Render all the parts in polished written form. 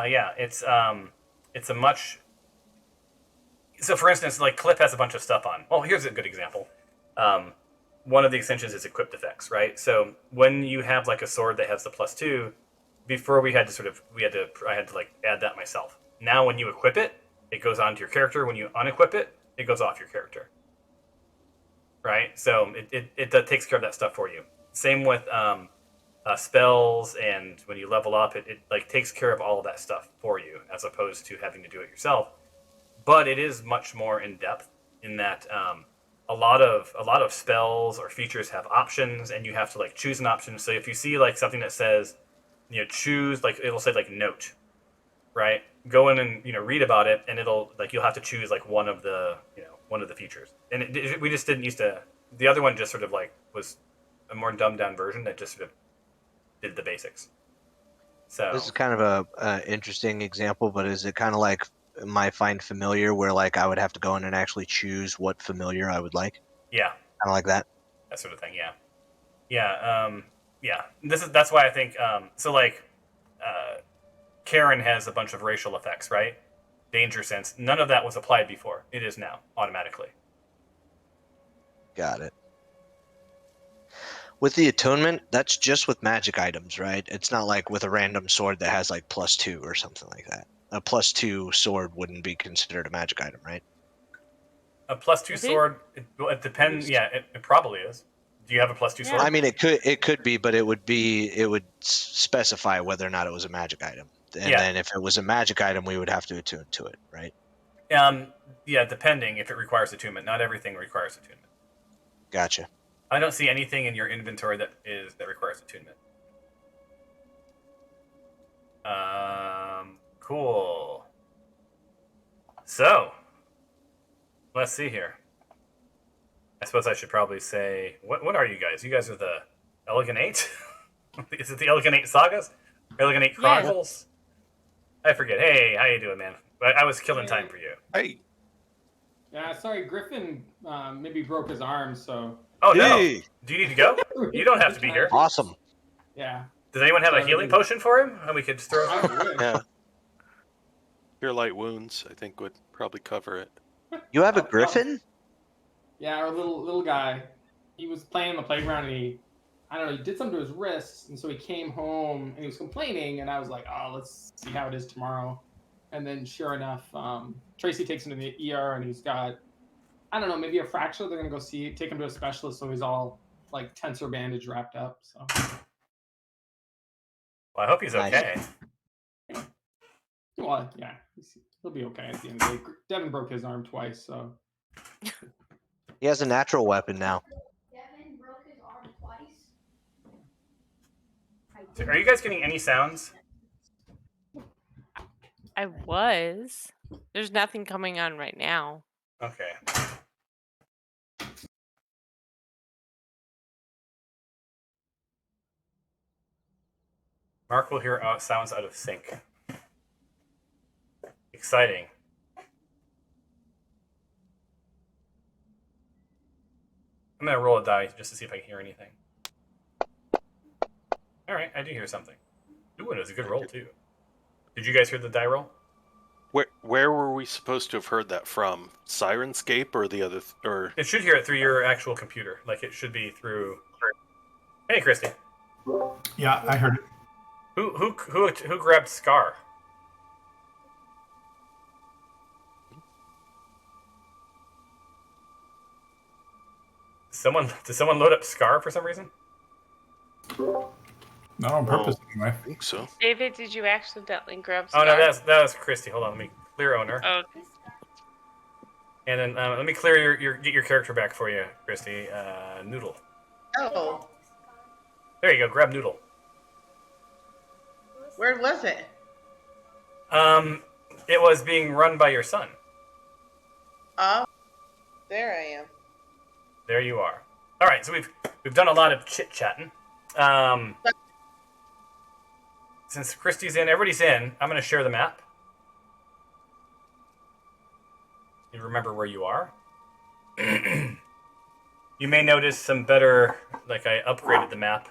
Yeah. It's a much. So, for instance, like Clip has a bunch of stuff on. Well, here's a good example. Um, one of the extensions is equipped effects, right? So when you have like a sword that has the +2, before I had to like add that myself. Now when you equip it, it goes onto your character. When you unequip it, it goes off your character, right? So it takes care of that stuff for you. Same with spells, and when you level up, it like takes care of all of that stuff for you, as opposed to having to do it yourself. But it is much more in depth in that a lot of spells or features have options, and you have to like choose an option. So if you see like something that says, choose, like it'll say like note, right? Go in and read about it, and it'll like you'll have to choose like one of the features. And we just didn't used to. The other one just sort of like was a more dumbed down version that just sort of did the basics. This So is kind of a interesting example, but is it kind of like my find familiar, where like I would have to go in and actually choose what familiar I would like, yeah, kind of like that? that sort of thing. Yeah, yeah, yeah. That's why I think so. Like Karen has a bunch of racial effects, right? Danger sense. None of that was applied before. It is now automatically. Got it. With the attunement, that's just with magic items, right? It's not like with a random sword that has like +2 or something like that. A +2 sword wouldn't be considered a magic item, right? A +2 I think sword. It depends. Yeah, it probably is. Do you have a +2 Yeah. I sword? mean, it could be, but it would specify whether or not it was a magic item. And Yeah. then if it was a magic item, we would have to attune to it, right? Yeah, depending if it requires attunement. Not everything requires attunement. Gotcha. I don't see anything in your inventory that requires attunement. Cool. So, let's see here. I suppose I should probably say, what are you guys? You guys are the Elegant Eight? Is it the Elegant Eight Sagas? Elegant Eight Yes. Chronicles? I forget. Hey, how you doing, man? I was killing time for you. Hey. Yeah, sorry, Griffin maybe broke his arm, so. Oh, no. Hey! Do you need to go? You don't have to be here. Awesome. Yeah. Does anyone have a healing potion for him? And we could just throw it. I would. Yeah. Cure light wounds, I think, would probably cover it. You have a Oh, griffin? Yeah, our little guy. He was playing in the playground and he did something to his wrists, and so he came home and he was complaining, and I was like, oh, let's see how it is tomorrow. And then sure enough, Tracy takes him to the ER and he's got, I don't know, maybe a fracture. They're gonna go take him to a specialist, so he's all like tensor bandage wrapped up. So Well, I hope he's Nice. okay. well, yeah, he'll be okay at the end of the day. Devin broke his arm twice, so He has a natural weapon now. Devin broke his arm twice. So are you guys getting any sounds? I was. There's nothing coming on right now. Okay. Mark will hear sounds out of sync. Exciting. I'm going to roll a die just to see if I can hear anything. All right, I do hear something. Ooh, and it was a good roll, too. Did you guys hear the die roll? Where were we supposed to have heard that from? Sirenscape or the other? Or It should hear it through your actual computer. Like, it should be through... Hey, Christy. Yeah, I heard it. Who grabbed Scar? Did someone load up Scar for some reason? Not on purpose, anyway. I think so. David, did you accidentally grab Oh Scar? no, that was Christy. Hold on, let me clear owner. Oh, And then let me clear get your character back for you, Christy. Noodle. Oh, There you go. Grab Noodle. where was it? It was being run by your son. Oh, there I am. There you are. All right, so we've done a lot of chit chatting. Since Christy's in, everybody's in. I'm going to share the map. You remember where you are. You may notice some better, like I upgraded the map.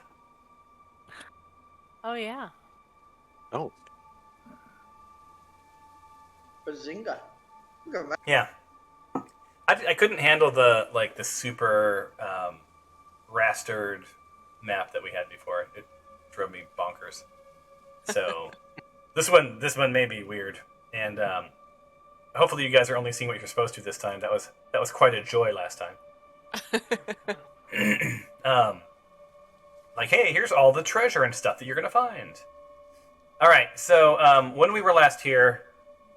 oh yeah. Oh, Bazinga. Look at that. Yeah. I couldn't handle the super rastered map that we had before. It drove me bonkers. So this one may be weird, and hopefully you guys are only seeing what you're supposed to this time. That was quite a joy last time. Like, hey, here's all the treasure and stuff that you're gonna find. All right, so when we were last here,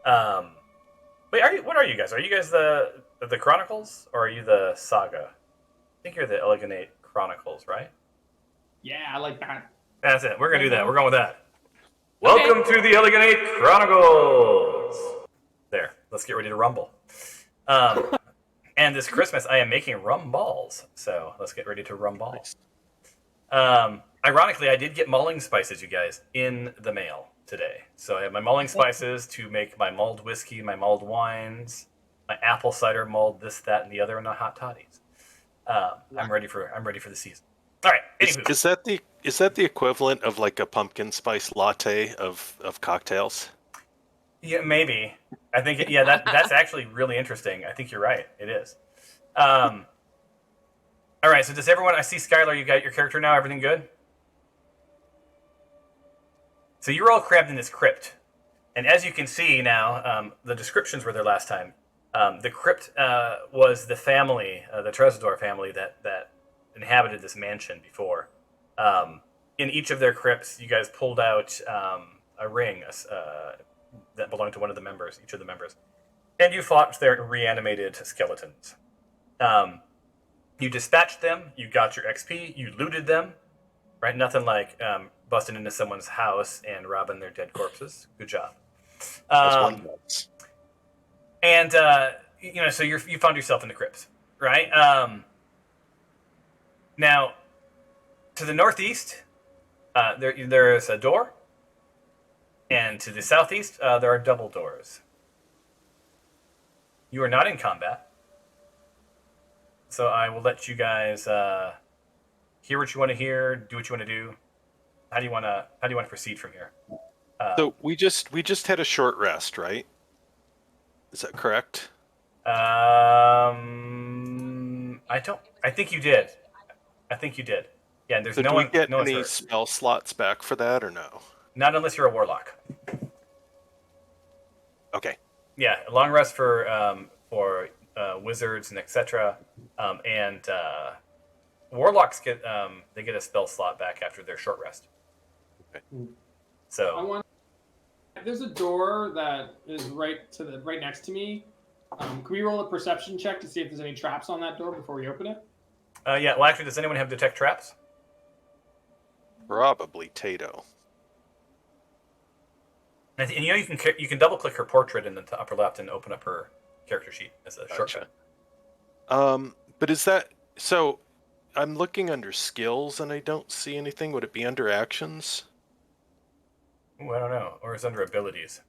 wait, what are you guys? Are you guys the Chronicles or are you the Saga? I think you're the Eleganate Chronicles, right? Yeah, I like that. That's it. We're gonna do that. We're going with that. Welcome to the Eleganate Chronicles. There. Let's get ready to rumble. And this Christmas, I am making rum balls. So let's get ready to rumble. Ironically, I did get mulling spices, you guys, in the mail today. So I have my mulling spices to make my mulled whiskey, my mulled wines, my apple cider mulled, this, that, and the other, and the hot toddies. I'm ready for the season. All right. Anywho. Is that the equivalent of like a pumpkin spice latte of cocktails? Yeah, maybe. I think that's actually really interesting. I think you're right. It is. All right. So does everyone? I see Skylar. You got your character now. Everything good? So you're all crammed in this crypt, and as you can see now, the descriptions were there last time. The crypt was the family, the Trezador family that inhabited this mansion before. In each of their crypts, you guys pulled out a ring that belonged to one of the members, each of the members, and you fought their reanimated skeletons. You dispatched them, you got your XP, you looted them, right? Nothing like busting into someone's house and robbing their dead corpses. Good job. And so you found yourself in the crypts, right? Now, to the northeast, there is a door, and to the southeast, there are double doors. You are not in combat, so I will let you guys hear what you want to hear, do what you want to do. How do you want to proceed from here? So we just had a short rest, right? Is that correct? I think you did. Yeah, there's So no do one. we get no one's any hurt. spell slots back for that, or no? Not unless you're a warlock. Okay. Yeah, a long rest for wizards and etc. And warlocks get a spell slot back after their short rest. Okay. So There's a door that is right next to me. Can we roll a perception check to see if there's any traps on that door before we open it? yeah. Well, actually, does anyone have detect traps? Probably Tato. And you can double click her portrait in the upper left and open up her character sheet as a shortcut. But is that so? I'm looking under skills and I don't see anything. Would it be under actions? Ooh, I don't know. Or it's under abilities.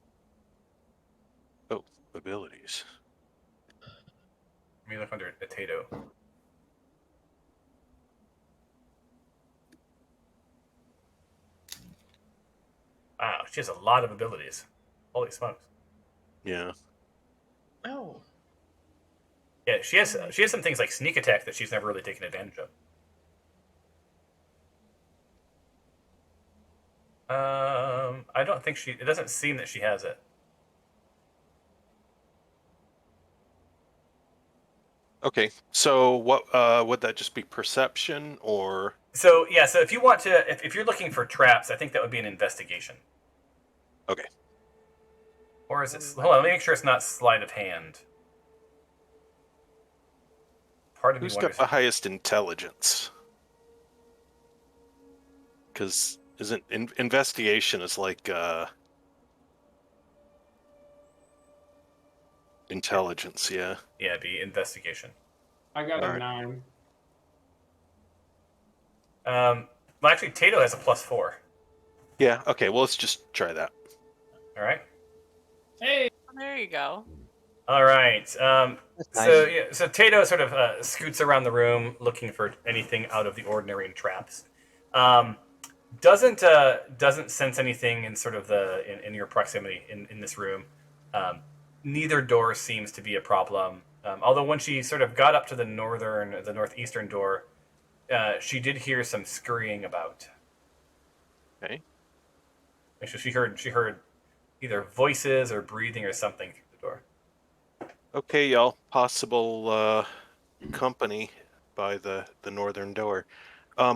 Oh, abilities. Let me look under Tato. Wow, she has a lot of abilities. Holy smokes. Yeah. Oh. Yeah, she has some things like sneak attack that she's never really taken advantage of. I don't think it doesn't seem that she has it. Okay. So what would that just be perception or? So yeah, so if you want to, if you're looking for traps, I think that would be an investigation. Okay. Or is it? Hold on, let me make sure it's not sleight of hand. Part of me Who's got wonders. the highest intelligence? Because isn't investigation is like intelligence? Yeah. Yeah, it'd be investigation. I got a Alright. 9. Well, actually, Tato has a +4. Yeah. Okay. Well, let's just try that. All right. Hey! There you go. All right. Nice. So Tato sort of scoots around the room looking for anything out of the ordinary in traps. Doesn't sense anything in sort of in your proximity in this room. neither door seems to be a problem. Although when she sort of got up to the northeastern door, she did hear some scurrying about. Okay. And so she heard either voices or breathing or something through the door. Okay, y'all. Possible company by the northern door.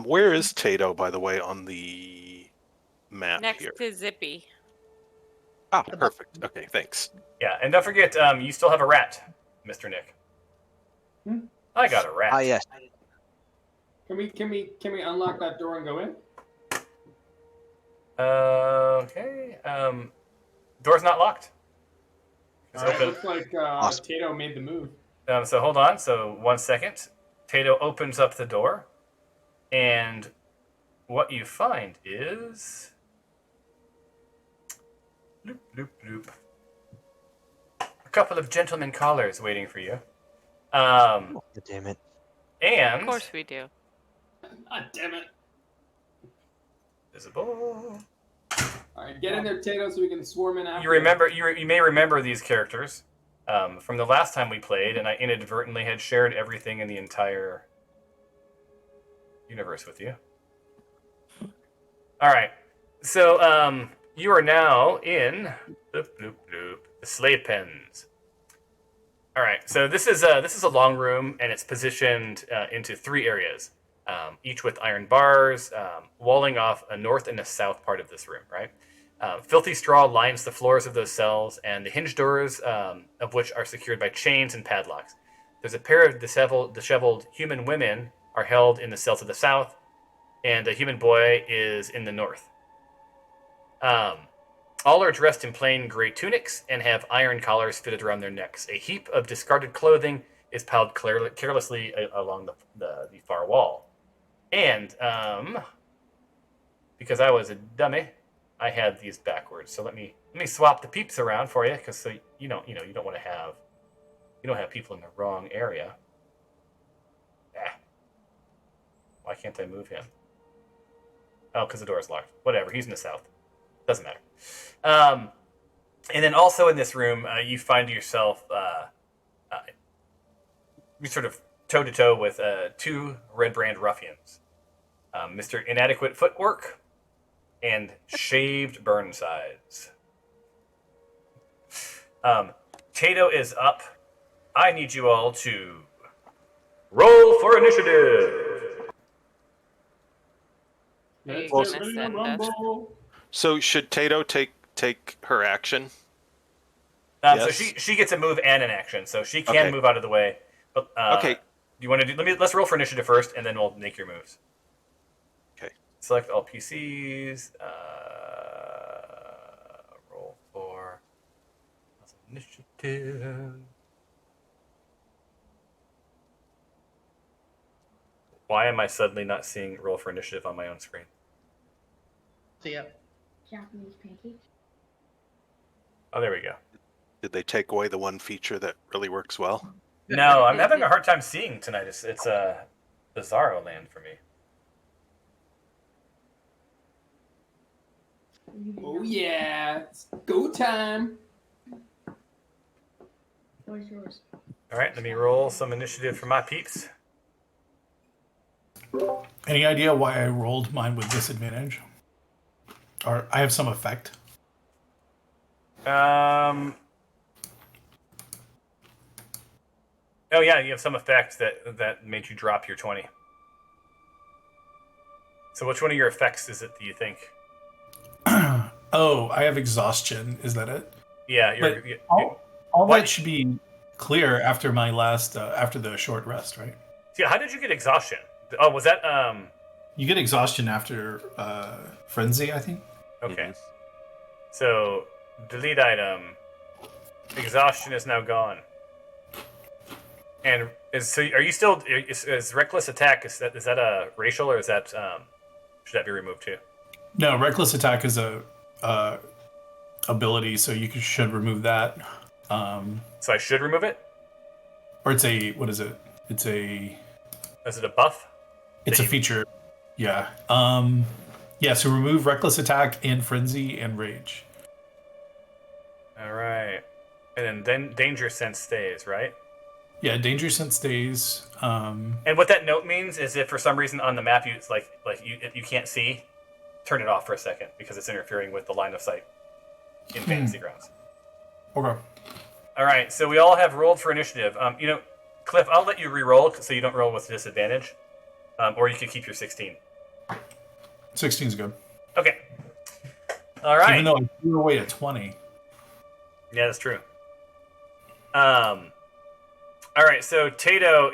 Where is Tato, by the way, on the map Next here? to Zippy. Ah, perfect. Okay, thanks. Yeah, and don't forget, you still have a rat, Mr. Nick. Hmm? I got a rat. Ah, yes. Can we unlock that door and go in? Okay. Door's not locked. It's All right, open. looks like Awesome. Tato made the move. So hold on. So 1 second. Tato opens up the door, and what you find is bloop bloop bloop. A couple of gentlemen callers waiting for you. Oh, damn it. And Of course we do. Ah, damn it! visible. All right, get in there, Tato, so we can swarm in after. You may remember these characters from the last time we played, and I inadvertently had shared everything in the entire universe with you. All right, so you are now in bloop, bloop, bloop, the slave pens. All right, so this is a long room, and it's positioned into 3 areas, each with iron bars, walling off a north and a south part of this room. Right, filthy straw lines the floors of those cells, and the hinge doors of which are secured by chains and padlocks. There's a pair of disheveled human women are held in the cell to the south, and a human boy is in the north. All are dressed in plain gray tunics and have iron collars fitted around their necks. A heap of discarded clothing is piled carelessly along the far wall. And because I was a dummy, I had these backwards. So let me swap the peeps around for you, because so you don't want to have people in the wrong area. Why can't I move him? Oh, because the door is locked. Whatever. He's in the south. Doesn't matter. And then also in this room, you find yourself you sort of toe-to-toe with 2 Redbrand ruffians. Mr. Inadequate Footwork and Shaved Burnsides. Tato is up. I need you all to roll for initiative. Are you Let's gonna get ready to send us? rumble. So should Tato take her action? So Yes. she gets a move and an action, so she can Okay. move out of the way. But Okay. do you want to do? Let's roll for initiative first, and then we'll make your moves. Okay. Select all PCs. Roll for initiative. Why am I suddenly not seeing roll for initiative on my own screen? So yeah. Japanese pancakes. Oh, there we go. Did they take away the one feature that really works well? No, I'm having a hard time seeing tonight. It's a bizarro land for me. Oh yeah, it's go time. Where's yours? All right, let me roll some initiative for my peeps. Any idea why I rolled mine with disadvantage? Or I have some effect. Oh yeah, you have some effect that made you drop your 20. So which one of your effects is it, do you think? Oh, I have exhaustion. Is that it? Yeah, But you're all Why- that should be clear after my last after the short rest, right? yeah, how did you get exhaustion? Oh, was that You get exhaustion after frenzy, I think. okay. So delete item. Exhaustion is now gone. And are you still is reckless attack, is that a racial, or is that should that be removed too? No, reckless attack is a ability, so you should remove that. So I should remove it? Or it's a what is it? It's a Is it a buff? it's a feature. Yeah. Yeah. So remove reckless attack and frenzy and rage. All right. And then danger sense stays, right? Yeah, danger sense stays. And what that note means is if for some reason on the map you can't see, turn it off for a second because it's interfering with the line of sight in Fantasy Grounds. Okay. All right, so we all have rolled for initiative. Cliff, I'll let you re-roll so you don't roll with disadvantage, or you could keep your 16. 16's good. Okay. All right. Even though I threw away a 20. Yeah, that's true. All right, so Tato,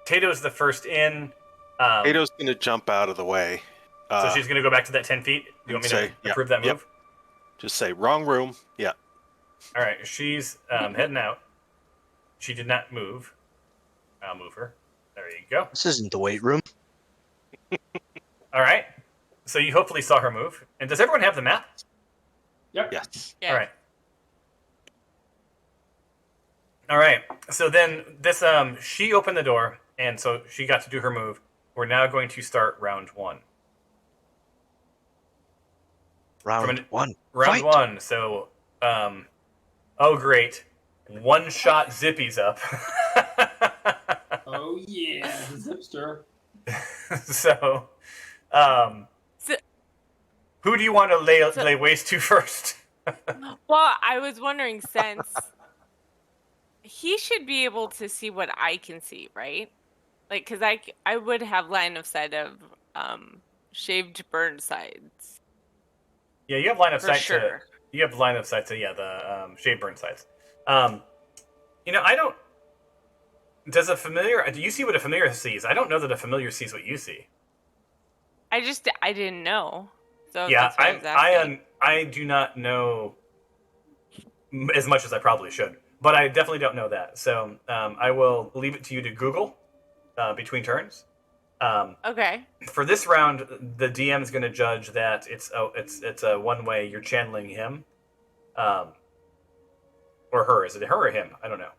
Tato's the first in. Kato's going to jump out of the way. So she's going to go back to that 10 feet. Do you want me to approve that move? Yep. Just say, wrong room. Yeah. All right, she's heading out. She did not move. I'll move her. There you go. This isn't the weight room. All right. So you hopefully saw her move. And does everyone have the map? Yep. Yes. Yeah. All right. All right. So then this she opened the door, and so she got to do her move. We're now going to start round 1. Round one. Round Fight. 1. So oh great. One shot Zippy's up. Oh yeah, the Zipster. So So- who do you want to lay waste to first? Well, I was wondering since he should be able to see what I can see, right? Like, because I would have line of sight of shaved burn sides. Yeah, you have line of For sight sure. you have line of sight to the shade burn sights. I don't. Does a familiar? Do you see what a familiar sees? I don't know that a familiar sees what you see. I didn't know. So Yeah, that's what I was asking. I do not know as much as I probably should, but I definitely don't know that. So I will leave it to you to Google between turns. Okay. For this round, the DM is going to judge that it's a one way. You're channeling him, or her. Is it her or him? I don't know.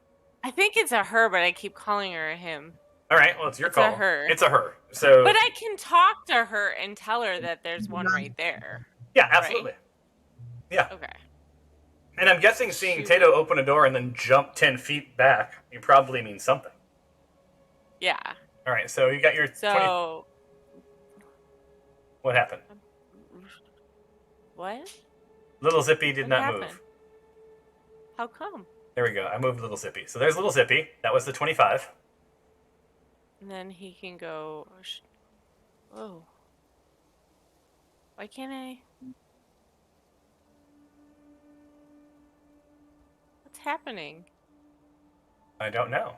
I think it's a her, but I keep calling her a him. All right, well, it's your It's call. a her. It's a her. So, But I can talk to her and tell her that there's one right there. yeah, absolutely. Yeah, Okay. and I'm guessing seeing Shoot. Tato open a door and then jump 10 feet back, you probably means something. Yeah. All right, so you got your 20. So What happened? what? Little Zippy did What not happened? move. How come? There we go. I moved Little Zippy. So there's Little Zippy. That was the 25. And then he can go. Whoa. Why can't I? What's happening? I don't know.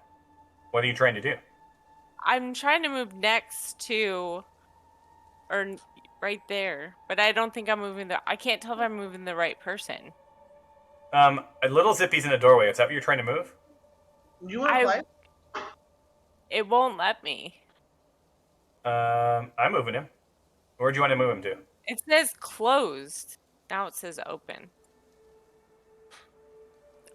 What are you trying to do? I'm trying to move next to, or right there, but I don't think I'm moving I can't tell if I'm moving the right person. Little Zippy's in a doorway. Is that what you're trying to move? You want to I- play? It won't let me. I'm moving him. Where do you want to move him to? It says closed. Now it says open.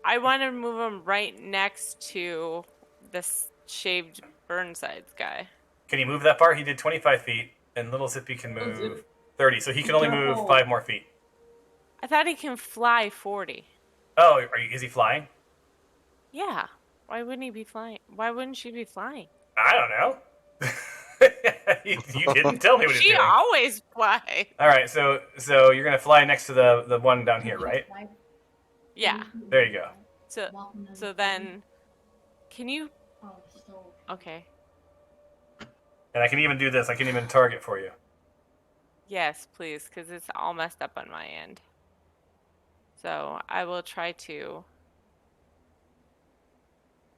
I want to move him right next to this shaved Burnsides guy. Can you move that far? He did 25 feet, and Little Zippy can Oh, move Zip. 30, so he can only move 5 more feet. I thought he can fly 40. Oh, is he flying? Yeah. Why wouldn't he be flying? Why wouldn't she be flying? I don't know. you didn't tell me what he's She doing. always flies. All right, so you're gonna fly next to the one down here, right? Yeah. There you go. So then, can you? Oh, still. Okay. And I can even do this. I can even target for you. Yes, please, because it's all messed up on my end. So I will try to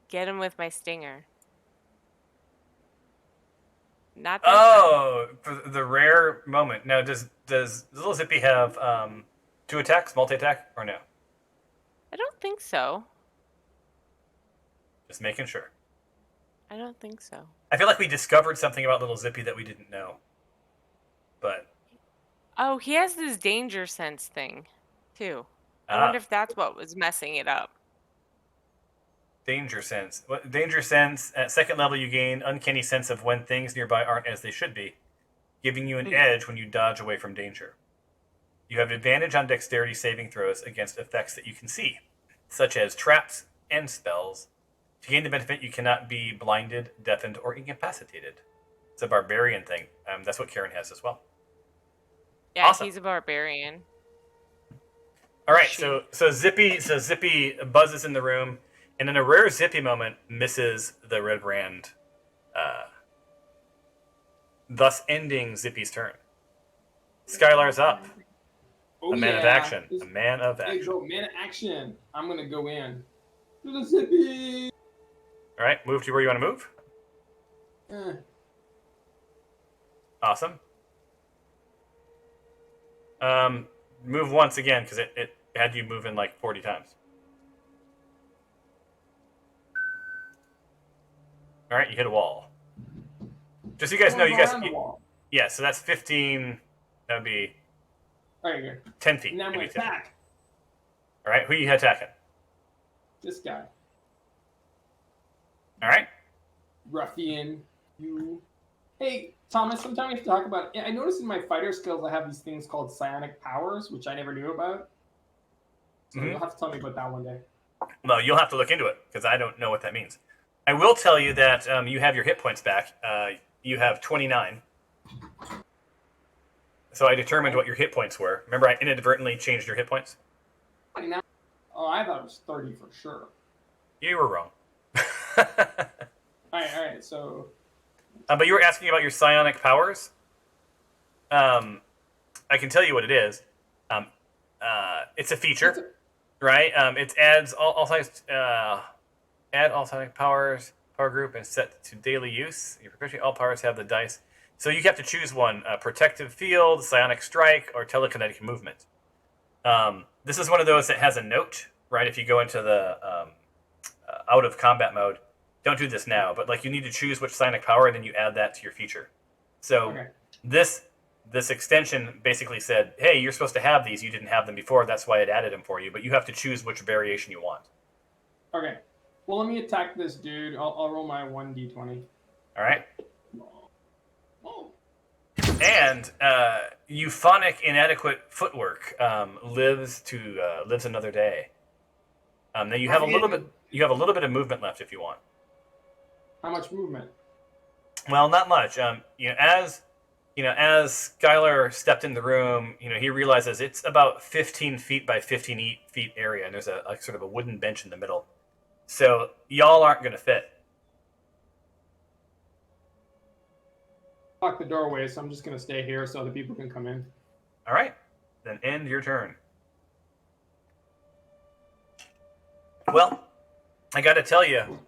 get him with my stinger. Not that time. Oh, for the rare moment. Now, does Little Zippy have 2 attacks, multi-attack, or no? I don't think so. Just making sure. I don't think so. I feel like we discovered something about Little Zippy that we didn't know. But Oh, he has this danger sense thing, too. I Ah. wonder if that's what was messing it up. danger sense. Danger sense at 2nd level, you gain uncanny sense of when things nearby aren't as they should be, giving you an edge when you dodge away from danger. You have advantage on dexterity saving throws against effects that you can see. such as traps and spells. To gain the benefit, you cannot be blinded, deafened, or incapacitated. It's a barbarian thing. That's what Karen has as well. Yeah, Awesome. he's a barbarian. All right, Shoot. so Zippy buzzes in the room, and in a rare Zippy moment, misses the Redbrand, thus ending Zippy's turn. Skylar's up. Oh, A man of yeah. action. A man of There you action. go, man of action. I'm gonna go in. To the Zippy. All right, move to where you want to move. Eh. Awesome. Move once again, because it had you move in like 40 times. All right, you hit a wall. Just so you guys know, you guys... Around the wall. Yeah, so that's 15... That would be All right, good. 10 feet. Now I'm gonna maybe 10 feet. attack All right, who are you attacking? this guy. All right. Ruffian, you. Hey, Thomas, sometimes we have to talk about. I noticed in my fighter skills I have these things called psionic powers, which I never knew about. So you'll have to tell me about that one day. Well, you'll have to look into it, because I don't know what that means. I will tell you that you have your hit points back. You have 29. So I determined what your hit points were. Remember, I inadvertently changed your hit points? 29. Oh, I thought it was 30 for sure. You were wrong. All right. So. But you were asking about your psionic powers. I can tell you what it is. It's a feature, right? It adds all psionic powers, power group, and set to daily use. Your proficiency, all powers have the dice. So you have to choose one: protective field, psionic strike, or telekinetic movement. This is one of those that has a note, right? If you go into the out of combat mode, don't do this now, but like you need to choose which psionic power, and then you add that to your feature. So this extension basically said, hey, you're supposed to have these. You didn't have them before. That's why it added them for you. But you have to choose which variation you want. Okay. Well, let me attack this dude. I'll roll my 1d20. All right. Oh. And euphonic inadequate footwork lives another day. Now you have a little bit. You have a little bit of movement left if you want. How much movement? Well, not much. As Skylar stepped in the room, he realizes it's about 15 feet by 15 feet area, and there's a sort of a wooden bench in the middle. So y'all aren't going to fit. Lock the doorway, so I'm just gonna stay here so other people can come in. All right, then end your turn. Well, I got to tell you,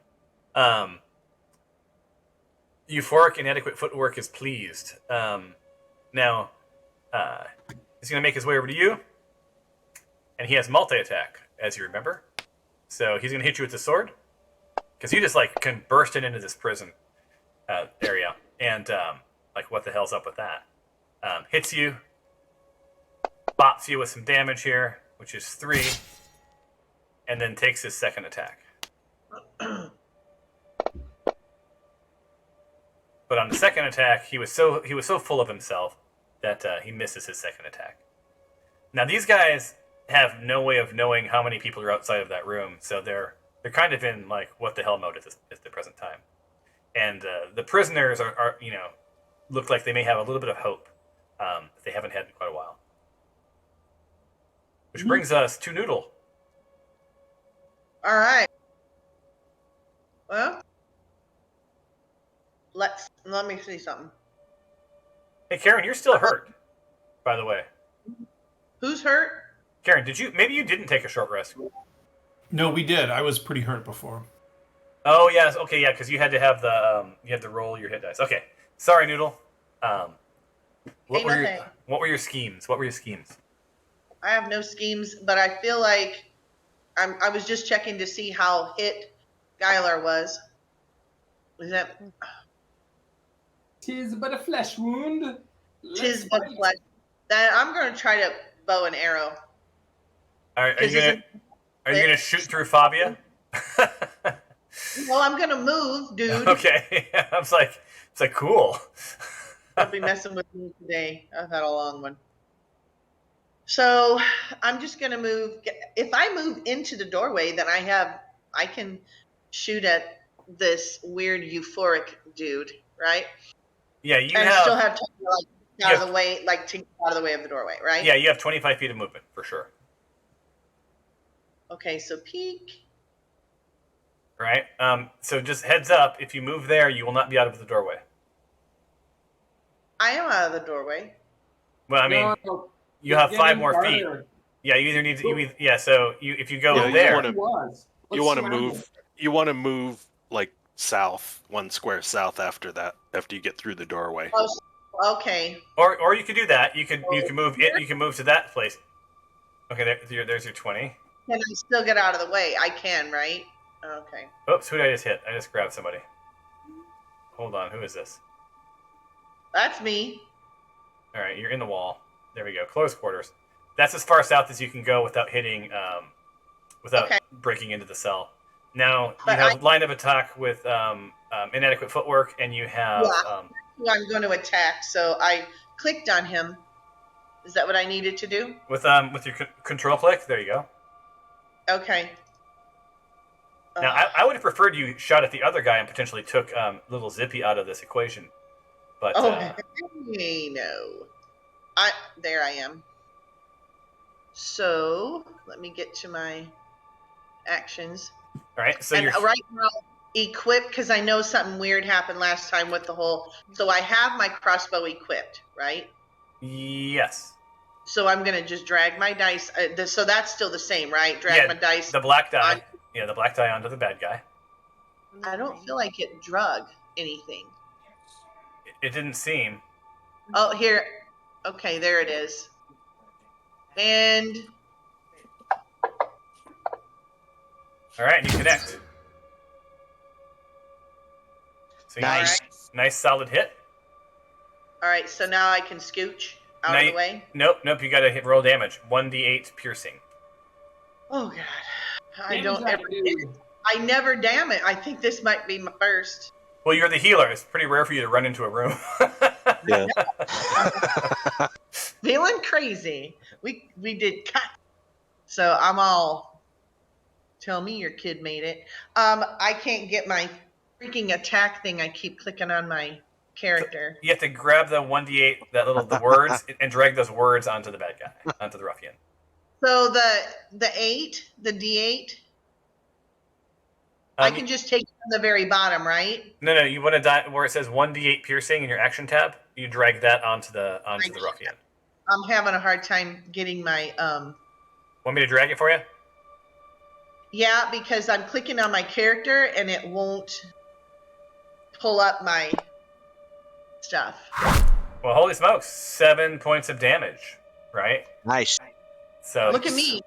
euphoric inadequate footwork is pleased. Now, he's going to make his way over to you, and he has multi-attack, as you remember. So he's going to hit you with the sword, because you just can burst it into this prison area, and what the hell's up with that? Hits you, bops you with some damage here, which is 3, and then takes his second attack. But on the second attack, he was so full of himself that he misses his second attack. Now these guys have no way of knowing how many people are outside of that room, so they're kind of in what the hell mode at the present time. And the prisoners are look like they may have a little bit of hope that they haven't had in quite a while. Which brings us to Noodle. All right. Well, let me see something. Hey, Karen, you're still hurt, by the way. Who's hurt? Karen, maybe you didn't take a short rest? No, we did. I was pretty hurt before. Oh, yes. Okay, yeah, because you had to have you had to roll your hit dice. Okay. Sorry, Noodle. What were your schemes? I have no schemes, but I feel like I was just checking to see how hit Skylar was. Was that? Tis but a flesh wound. Tis but a flesh. Then I'm going to try to bow and arrow. Are you gonna shoot through Fabia? Well, I'm gonna move, dude. Okay. It's like cool. Don't be messing with me today. I've had a long one. So I'm just gonna move. If I move into the doorway, then I can shoot at this weird euphoric dude, right? Yeah, you And have. still have time to like get out Yeah. of the way, like to get out of the way of the doorway, right? Yeah, you have 25 feet of movement for sure. Okay, so peek. Right. So just heads up, if you move there, you will not be out of the doorway. I am out of the doorway. Well, I mean, No, you have get 5 in more feet. farther. Yeah, you either need to. Yeah, so if you go Yeah, you there, wanna- Was. You Let's want to surround move. him. You want to move like south, 1 square south after that. After you get through the doorway. Oh, okay. or you could do that. You can move it. You can move to that place. Okay, there's your 20. Can I still get out of the way? I can, right? Okay. Oops, who did I just hit? I just grabbed somebody. Hold on, who is this? That's me. All right, you're in the wall. There we go. Close quarters. That's as far south as you can go without hitting, without Okay. breaking into the cell. Now you But have line of attack with inadequate footwork, and you have. Yeah. Who I'm going to attack. So I clicked on him. Is that what I needed to do? With your control click, there you go. Okay. Now I would have preferred you shot at the other guy and potentially took little Zippy out of this equation, but Hey, no. There I am. So let me get to my actions. all right. So And you're right now, equip, because I know something weird happened last time with the whole. So I have my crossbow equipped, right? yes. So I'm gonna just drag my dice. So that's still the same, right? Drag my dice. The black die. Yeah, the black die onto the bad guy. I don't feel like it drug anything. It didn't seem. Oh, here. Okay, there it is. And All right, and you connect. So you Nice. nice solid hit. all right, so now I can scooch out Now of you- the way. Nope. You got to hit roll damage. 1d8 piercing. Oh god, I Damage don't I ever. do. I never damn it. I think this might be my first. Well, you're the healer. It's pretty rare for you to run into a room. Yeah. Feeling crazy. We did cut. So I'm all. Tell me your kid made it. I can't get my freaking attack thing. I keep clicking on my character. You have to grab the 1d8, the words, and drag those words onto the bad guy, onto the ruffian. So the 8, the D8, I can just take it from the very bottom, right? No, you want to die where it says 1d8 piercing in your action tab. You drag that onto the ruffian. I'm having a hard time getting my Want me to drag it for you? Yeah, because I'm clicking on my character and it won't pull up my stuff. Well, holy smokes, 7 points of damage, right? Nice. So Look at me.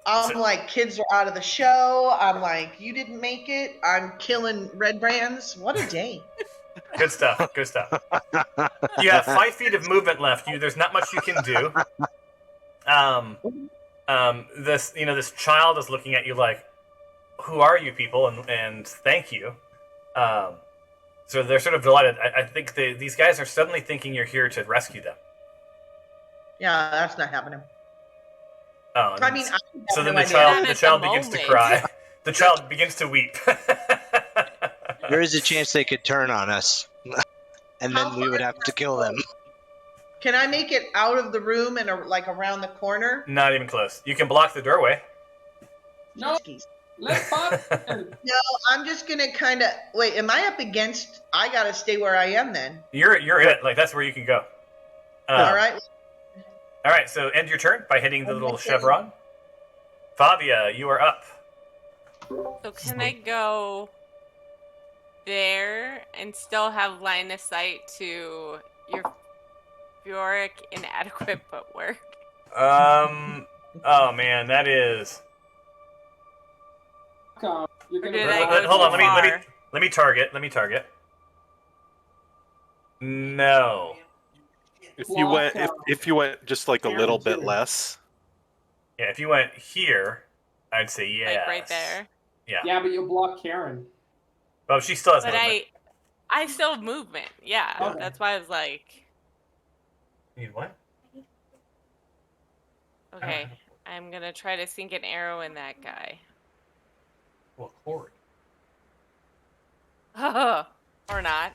I'm like, kids are out of the show. I'm like, you didn't make it. I'm killing Redbrands. What a day. Good stuff. Good stuff. You have 5 feet of movement left. There's not much you can do. This child is looking at you like, "Who are you people?" and thank you. So they're sort of delighted. I think these guys are suddenly thinking you're here to rescue them. Yeah, that's not happening. Oh, I mean, so then no the idea. child begins to cry. The child begins to weep. There is a chance they could turn on us, and How then we would far have to kill them. Can I make it out of the room and like around the corner? Not even close. You can block the doorway. No, Jeez. let's pop. No, I'm just gonna kind of wait. Am I up against? I gotta stay where I am then. You're it. Like that's where you can go. All right. All right. So end your turn by hitting the little chevron. Fabia, you are up. So can I go there and still have line of sight to your Bjork inadequate footwork? Oh man, that is. You're Or gonna did I go go Hold on. too Let me target. No. If you went, if you went just like a little bit Guaranteed. less. Yeah, if you went here, I'd say yes. Like right there. Yeah. Yeah, but you'll block Karen. Well, she still has But movement. I still have movement. Yeah. Okay. That's why I was like, Need what? Okay, I'm gonna try to sink an arrow in that guy. Well, cord. Or not.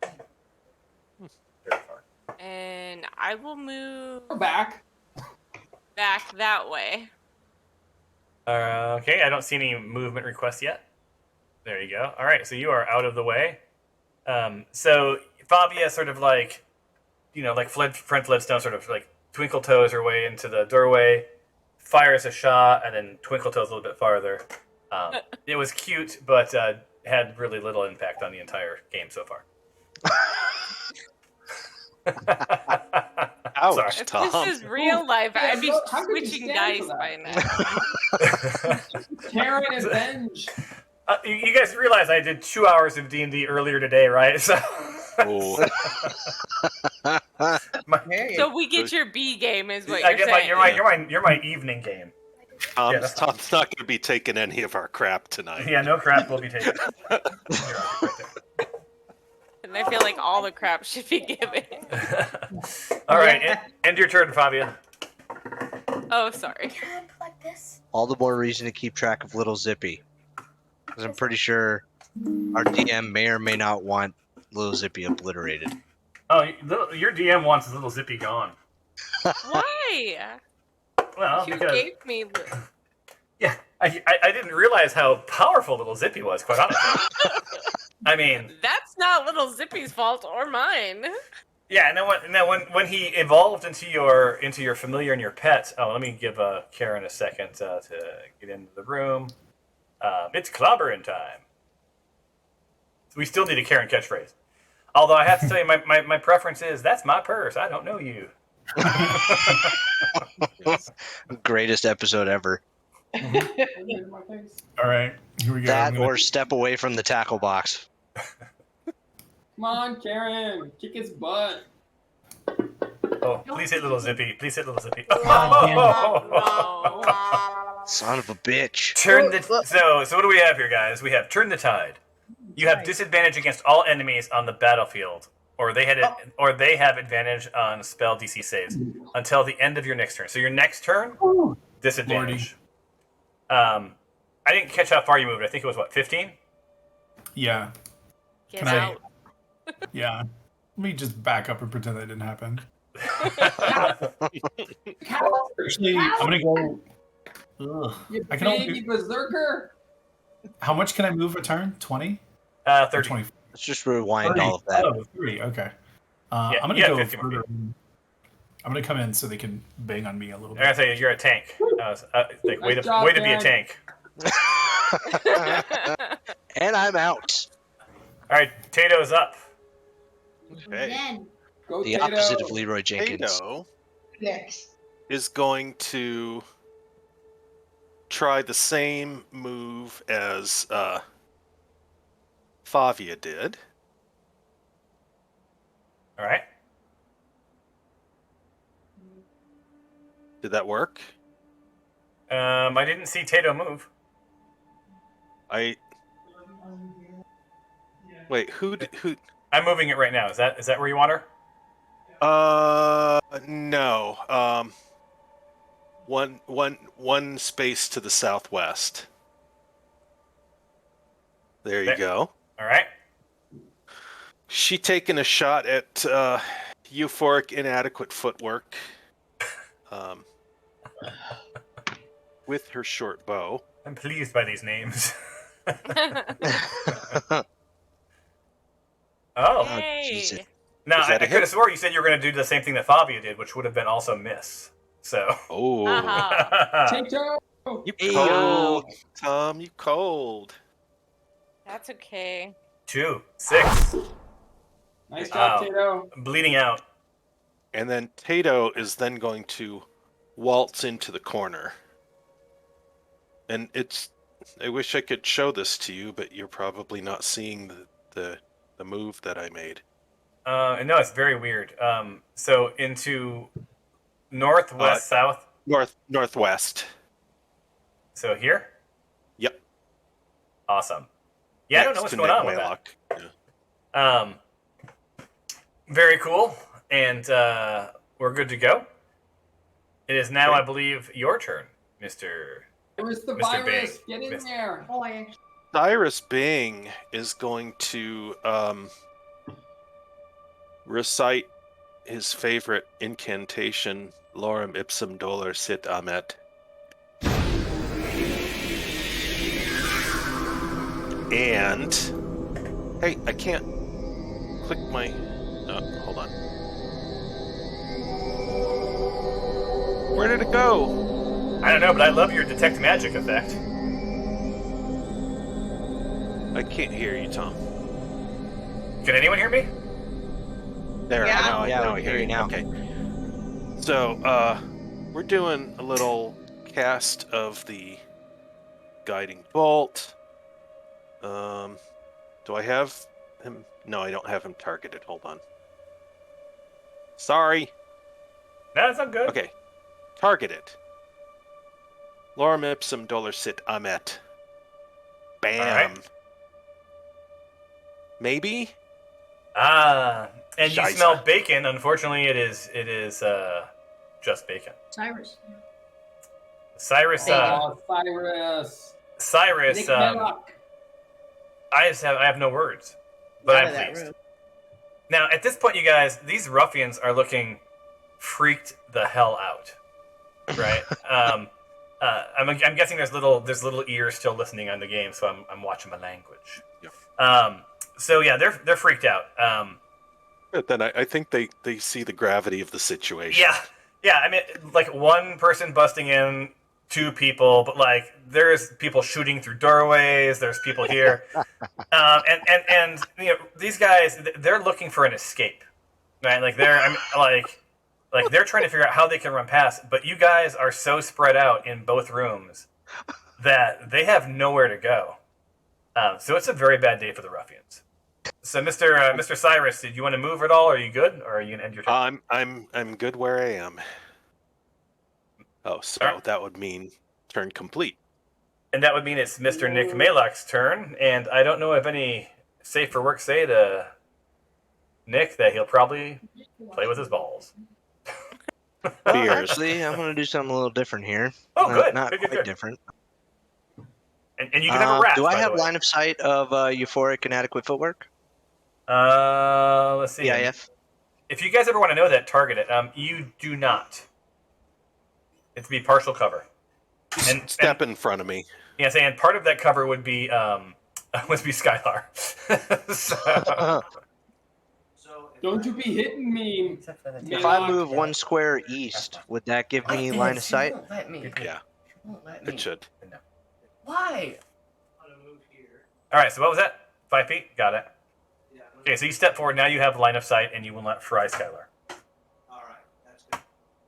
Very far. And I will move We're back. back that way. Okay, I don't see any movement requests yet. There you go. All right, so you are out of the way. So Fabia sort of like, like friend Fledstone sort of like twinkle toes her way into the doorway, fires a shot, and then twinkle toes a little bit farther. It was cute, but had really little impact on the entire game so far. Ouch, Sorry. If Tom. this is real life, Yeah, I'd be look, how could you switching stand dice for by that? now. Karen and Benj. You guys realize I did 2 hours of D&D earlier today, right? So, Oh. There you So we get your B game, is what I you're get saying. you're my evening game. Tom's not going to be taking any of our crap tonight. Yeah, no crap will be taken. Here, right there. And I feel like all the crap should be given. All right, end your turn, Fabia. Oh, sorry. Can I like this? All the more reason to keep track of Little Zippy. Because I'm pretty sure our DM may or may not want Little Zippy obliterated. Oh, your DM wants Little Zippy gone. Why? Well, You because gave me. yeah, I didn't realize how powerful Little Zippy was. Quite honestly, I mean, That's not little Zippy's fault or mine. yeah. And then when he evolved into your familiar and your pet. Oh, let me give Karen a second to get into the room. It's clobbering time. We still need a Karen catchphrase. Although I have to tell you, my preference is, that's my purse. I don't know you. Greatest episode ever. All right, here we go. That or step away from the tackle box. Come on, Karen. Kick his butt. Oh, please hit Little Zippy. Please hit Little Zippy. No. Son of a bitch. So what do we have here, guys? We have turn the tide. You have disadvantage against all enemies on the battlefield, or they have advantage on spell DC saves until the end of your next turn. So your next turn, disadvantage. I didn't catch how far you moved. I think it was 15? Yeah, Get Can I- out. yeah. Let me just back up and pretend that didn't happen. Actually, I'm gonna go. Ugh. You I can only baby do, berserker. how much can I move a turn? 20? 30. 20. Let's just rewind all of that. Oh, 3. Okay. Yeah, I'm gonna you have go 50 more further. I'm gonna come in so they can bang on me a little I gotta bit. say, you're a tank. Way Nice job, to be a Karen. tank. And I'm out. All right, Tato's up. Okay. Then Go The Tato. opposite of Leroy Jenkins. Tato next. is going to try the same move as Favia did. All right. Did that work? I didn't see Tato move. Wait, who? I'm moving it right now. Is that where you want her? No. One space to the southwest. There you There. go. All right. She taking a shot at euphoric inadequate footwork with her short bow. I'm pleased by these names. Oh. Yay. Jesus. Now, Is that I a could have hit? swore you said you were going to do the same thing that Fabio did, which would have been also miss. So. Oh, Uh-huh. Tato. you Hey, cold, Tom. You cold. That's okay. 2, 6. Nice job, Wow. Tato. Bleeding out. And then Tato is then going to waltz into the corner. And I wish I could show this to you, but you're probably not seeing the move that I made. No, it's very weird. So into northwest, south. Northwest. So here? Yep. Awesome. Yeah, I don't know what's Next to going on Nick with that. Maylock. Yeah. Very cool. And we're good to go. It is now, Okay. I believe, your turn, Mister. It was the Mr. virus. Bing. Get in Mr. there. Oh, I actually. Cyrus Bing is going to recite his favorite incantation, Lorem Ipsum Dolor Sit Amet. And hey, I can't click my. Hold on. Where did it go? I don't know, but I love your detect magic effect. I can't hear you, Tom. Can anyone hear me? There, Yeah. now Yeah, I we hear hear you you. now. Okay. So, we're doing a little cast of the guiding bolt. Do I have him? No, I don't have him targeted. Hold on. Sorry. No, it's not good. Okay. Targeted. Lorem Ipsum Dolor Sit Amet. Bam. All right. Maybe? And you Shiza. smell bacon. Unfortunately, it is just bacon. Cyrus. Cyrus, Oh, Cyrus. Cyrus, Nick Mellock. I have no words, but Out I'm of that pleased. room. Now, at this point, you guys, these ruffians are looking freaked the hell out, right? I'm guessing there's little ears still listening on the game, so I'm watching my language. Yeah. So yeah, they're freaked out. But then I think they see the gravity of the situation. Yeah. I mean, like one person busting in, two people, but like there's people shooting through doorways. There's people here, and you know these guys they're looking for an escape, right? Like like they're trying to figure out how they can run past. But you guys are so spread out in both rooms that they have nowhere to go. So it's a very bad day for the ruffians. So, Mr. Cyrus, did you want to move at all? Are you good, or are you gonna end your turn? I'm good where I am. Oh, so Alright. that would mean turn complete. And that would mean it's Mr. Nick Malak's turn. And I don't know if any safe for work say to Nick that he'll probably play with his balls. Beers. Actually, I'm going to do something a little different here. Oh, good. Not Good, quite good. different. And you can have a rat. Do I by have the way. line of sight of euphoric and adequate footwork? Let's see. EIF? If you guys ever want to know that, target it. You do not. It's be partial cover. And Step in front of me. yes, and part of that cover would be Skylar. So Don't you be hitting me. If I move one square east, would that give me line of sight? Yeah, it should. Why? All right. So what was that? 5 feet. Got it. Okay. So you step forward. Now you have line of sight, and you will not fry Skylar. All right, that's good.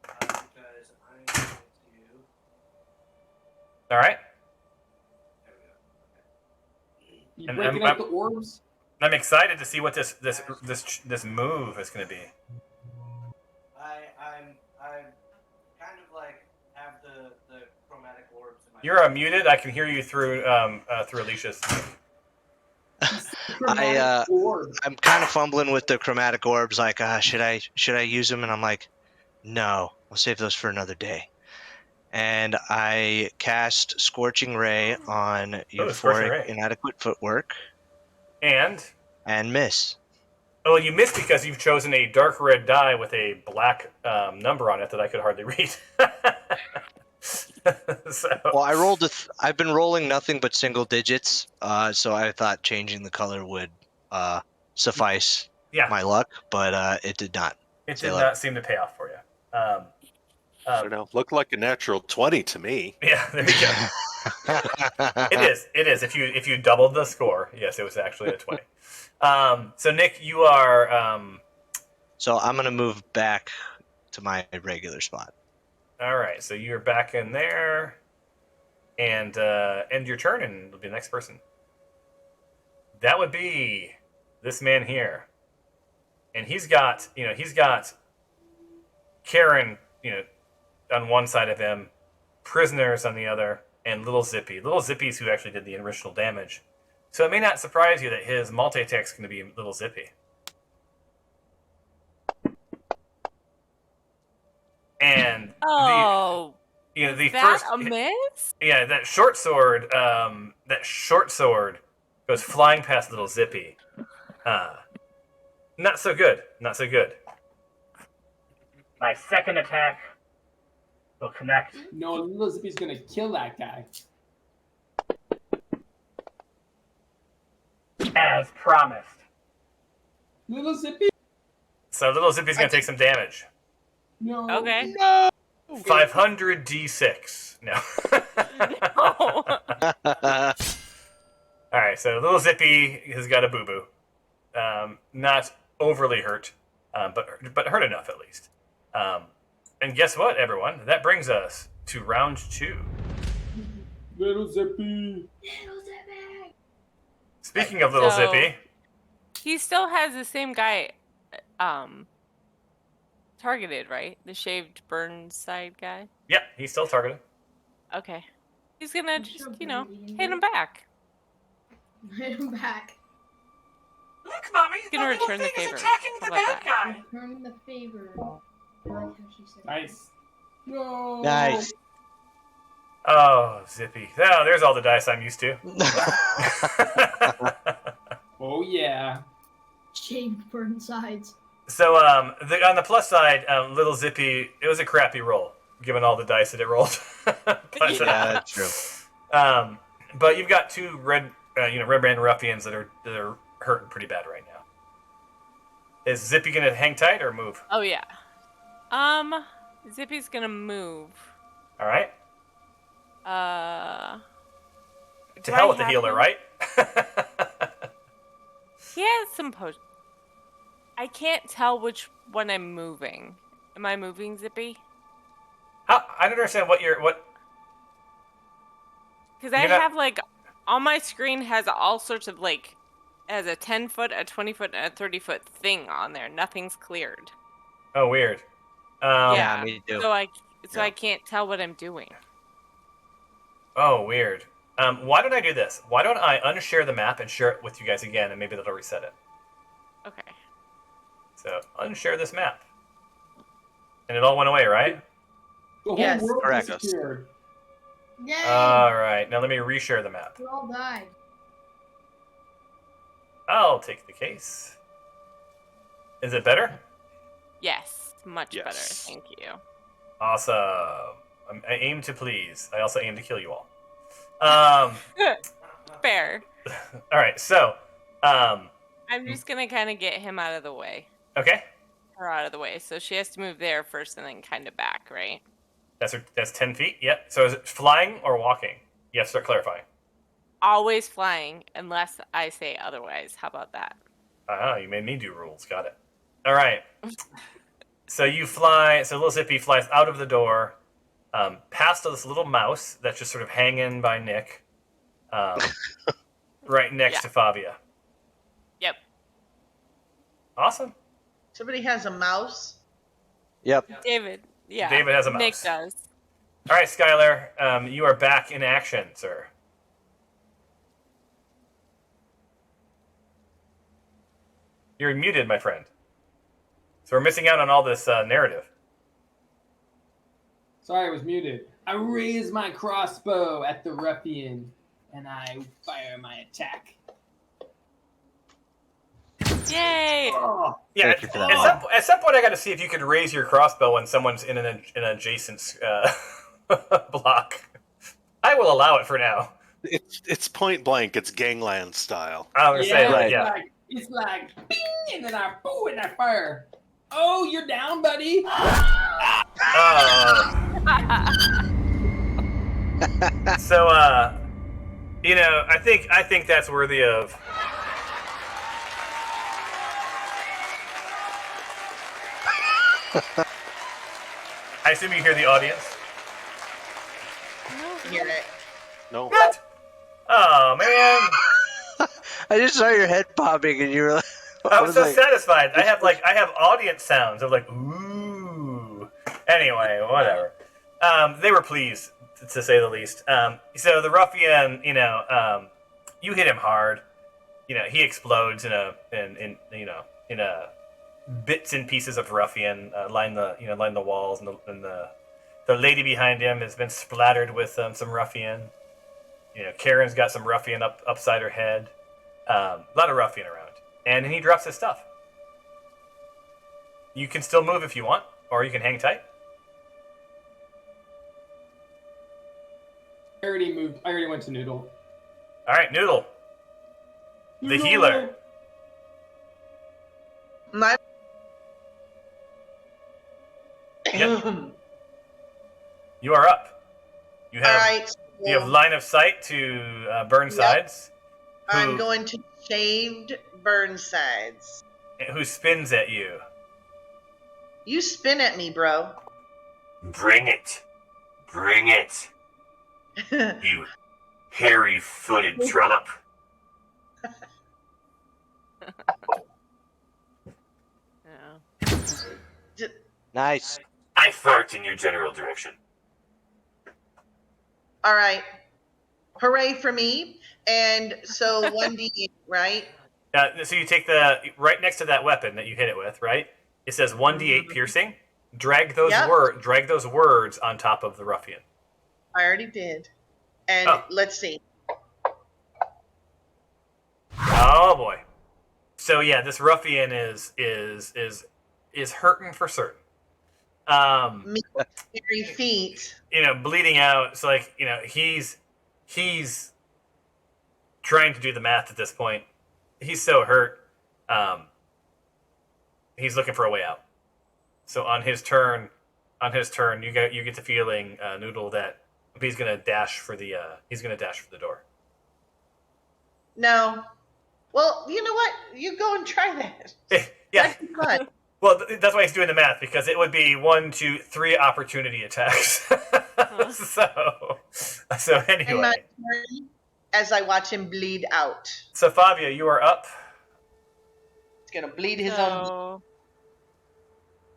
Because I'm going to... All right. You And breaking out the orbs? I'm excited to see what this move is going to be. I'm kind of like have the chromatic orbs in my... You're muted. I can hear you through Alicia's. I'm kind of fumbling with the chromatic orbs. Like, should I use them? And I'm like, no, I'll save those for another day. And I cast Scorching Ray on Scorching Ray. euphoric inadequate footwork And miss. oh, you missed because you've chosen a dark red die with a black number on it that I could hardly read. So, Well, I rolled I've been rolling nothing but single digits, so I thought changing the color would suffice yeah, my luck, but it did not. it say did luck. not seem to pay off for you. I don't know. Looked like a natural 20 to me. Yeah, there you go. It is. If you doubled the score, yes, it was actually a 20. So Nick, you are So I'm gonna move back to my regular spot. all right. So you're back in there, and end your turn, and it'll be the next person. That would be this man here, and he's got Karen, on one side of him, prisoners on the other, and Little Zippy. Little Zippy's who actually did the original damage. So it may not surprise you that his multi-attack's going to be Little Zippy. and Oh, the that first a miss? yeah, that short sword goes flying past little Zippy. Not so good. Not so good. My second attack will connect. No, Little Zippy's gonna kill that guy. As promised. Little Zippy? So little Zippy's gonna take some damage. No. Okay. No. 500 d6. No. Oh. All right. So little Zippy has got a boo boo. Not overly hurt, but hurt enough at least. And guess what, everyone? That brings us to round 2. Little Zippy. Little Zippy. Speaking of little So- Zippy, He still has the same guy targeted, right? The shaved Burnside guy. yeah, he's still targeted. Okay. He's gonna I'm just, sure you know, Brandon hit him did. back. Hit him back. Look, mommy, He's gonna return the favor. How about that? Return the favor. I like how she said Nice. No. Nice. Oh, Zippy. Oh, there's all the dice I'm used to. Oh yeah. Shaved burn sides. So, on the plus side, little Zippy, it was a crappy roll, given all the dice that it rolled. But, Yeah, that's true. But you've got 2 Redbrand ruffians that are hurting pretty bad right now. Is Zippy gonna hang tight or move? Oh yeah. Zippy's gonna move. All right. To Do hell I with the have healer, him? right? He has some potions. I can't tell which one I'm moving. Am I moving Zippy? I don't understand what. Because I You're not- have like on my screen has all sorts of like has a 10-foot, a 20-foot, and a 30-foot thing on there. Nothing's cleared. Oh, weird. Yeah, me too. So I Yeah. can't tell what I'm doing. Oh, weird. Why don't I do this? Why don't I unshare the map and share it with you guys again, and maybe that'll reset it. Okay. So unshare this map, and it all went away, right? The whole Yes. world Correct. disappeared. Yay! All right. Now let me reshare the map. We all died. I'll take the case. Is it better? Yes, much better. Yes. Thank you. Awesome. I aim to please. I also aim to kill you all. Fair. All right. So, I'm just gonna kind of get him out of the way. okay. Her out of the way. So she has to move there first and then kind of back, right? That's 10 feet. Yep. So is it flying or walking? You have to start clarifying. Always flying unless I say otherwise. How about that? Ah, you made me do rules. Got it. All right. So you fly. So little Zippy flies out of the door, past this little mouse that's just sort of hanging by Nick, right next Yeah. to Fabia. Yep. Awesome. Somebody has a mouse. Yep. David. Yeah. David has a Nick mouse. does. All right, Skylar, you are back in action, sir. You're muted, my friend. So we're missing out on all this narrative. Sorry, I was muted. I raise my crossbow at the ruffian, and I fire my attack. Yay! Oh, Yeah, Thank you for that. at some point I got to see if you could raise your crossbow when someone's in an adjacent block. I will allow it for now. It's point blank. It's gangland style. I was gonna say, Right. yeah. It's like, bing, and then I boo, and I fire. Oh, you're down, buddy. So, I think that's worthy of. I assume you hear the audience. Hear it. No. What? Oh man, I just saw your head popping, and you were like, I was so like, satisfied. I have audience sounds of like ooh. Anyway, whatever. They were pleased, to say the least. So the ruffian, you hit him hard. He explodes in a bits and pieces of ruffian line the walls, and the lady behind him has been splattered with some ruffian. Karen's got some ruffian upside her head. A lot of ruffian around, and he drops his stuff. You can still move if you want, or you can hang tight. I already moved. I already went to Noodle. All right, Noodle. The healer. My. Yep. You are up. You have All right. you have line of sight to Burnsides. I'm going to shaved Burnsides. Who spins at you? You spin at me, bro. Bring it. Bring it. You hairy-footed trollop. Yeah. Nice. I fart in your general direction. All right. Hooray for me. And so 1d8, right? So you take right next to that weapon that you hit it with, right? It says 1d8 piercing. Drag those words on top of the ruffian. I already did. And let's see. Oh boy. So yeah, this ruffian is hurting for certain. Me, hairy feet. Bleeding out. It's like, he's trying to do the math at this point. He's so hurt. He's looking for a way out. So on his turn, you get the feeling, Noodle, that he's gonna dash for the door. No. Well, you know what? You go and try that. Yeah. That'd be fun. Well, that's why he's doing the math, because it would be 1, 2, 3 opportunity attacks. So anyway. And my turn as I watch him bleed out. So Fabia, you are up. He's gonna bleed his own.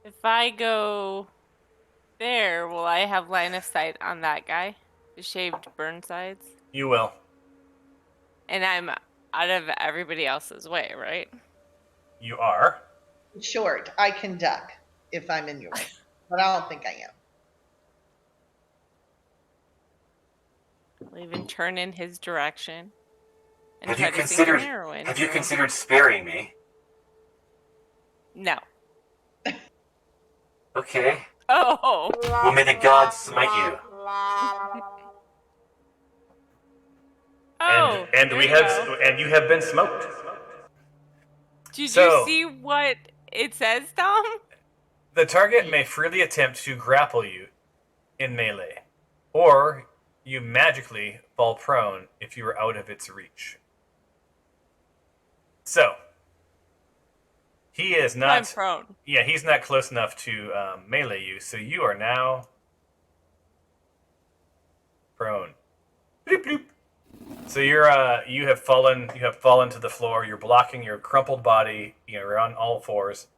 If I go there, will I have line of sight on that guy? The shaved Burnsides? You will. And I'm out of everybody else's way, right? You are. Short. I can duck if I'm in your way. But I don't think I am. I'll even turn in his direction. And Have try you to considered? sink an arrow in. Have you considered sparing me? No. Okay. Oh! Well, may the gods smite you. Oh! And there we you have go. and you have been smoked. Did So- you see what it says, Tom? The target may freely attempt to grapple you in melee, or you magically fall prone if you are out of its reach. So, he is I'm not. prone. Yeah, he's not close enough to melee you, so you are now prone. Bloop, bloop. So you have fallen to the floor. You're blocking your crumpled body. You're on all fours.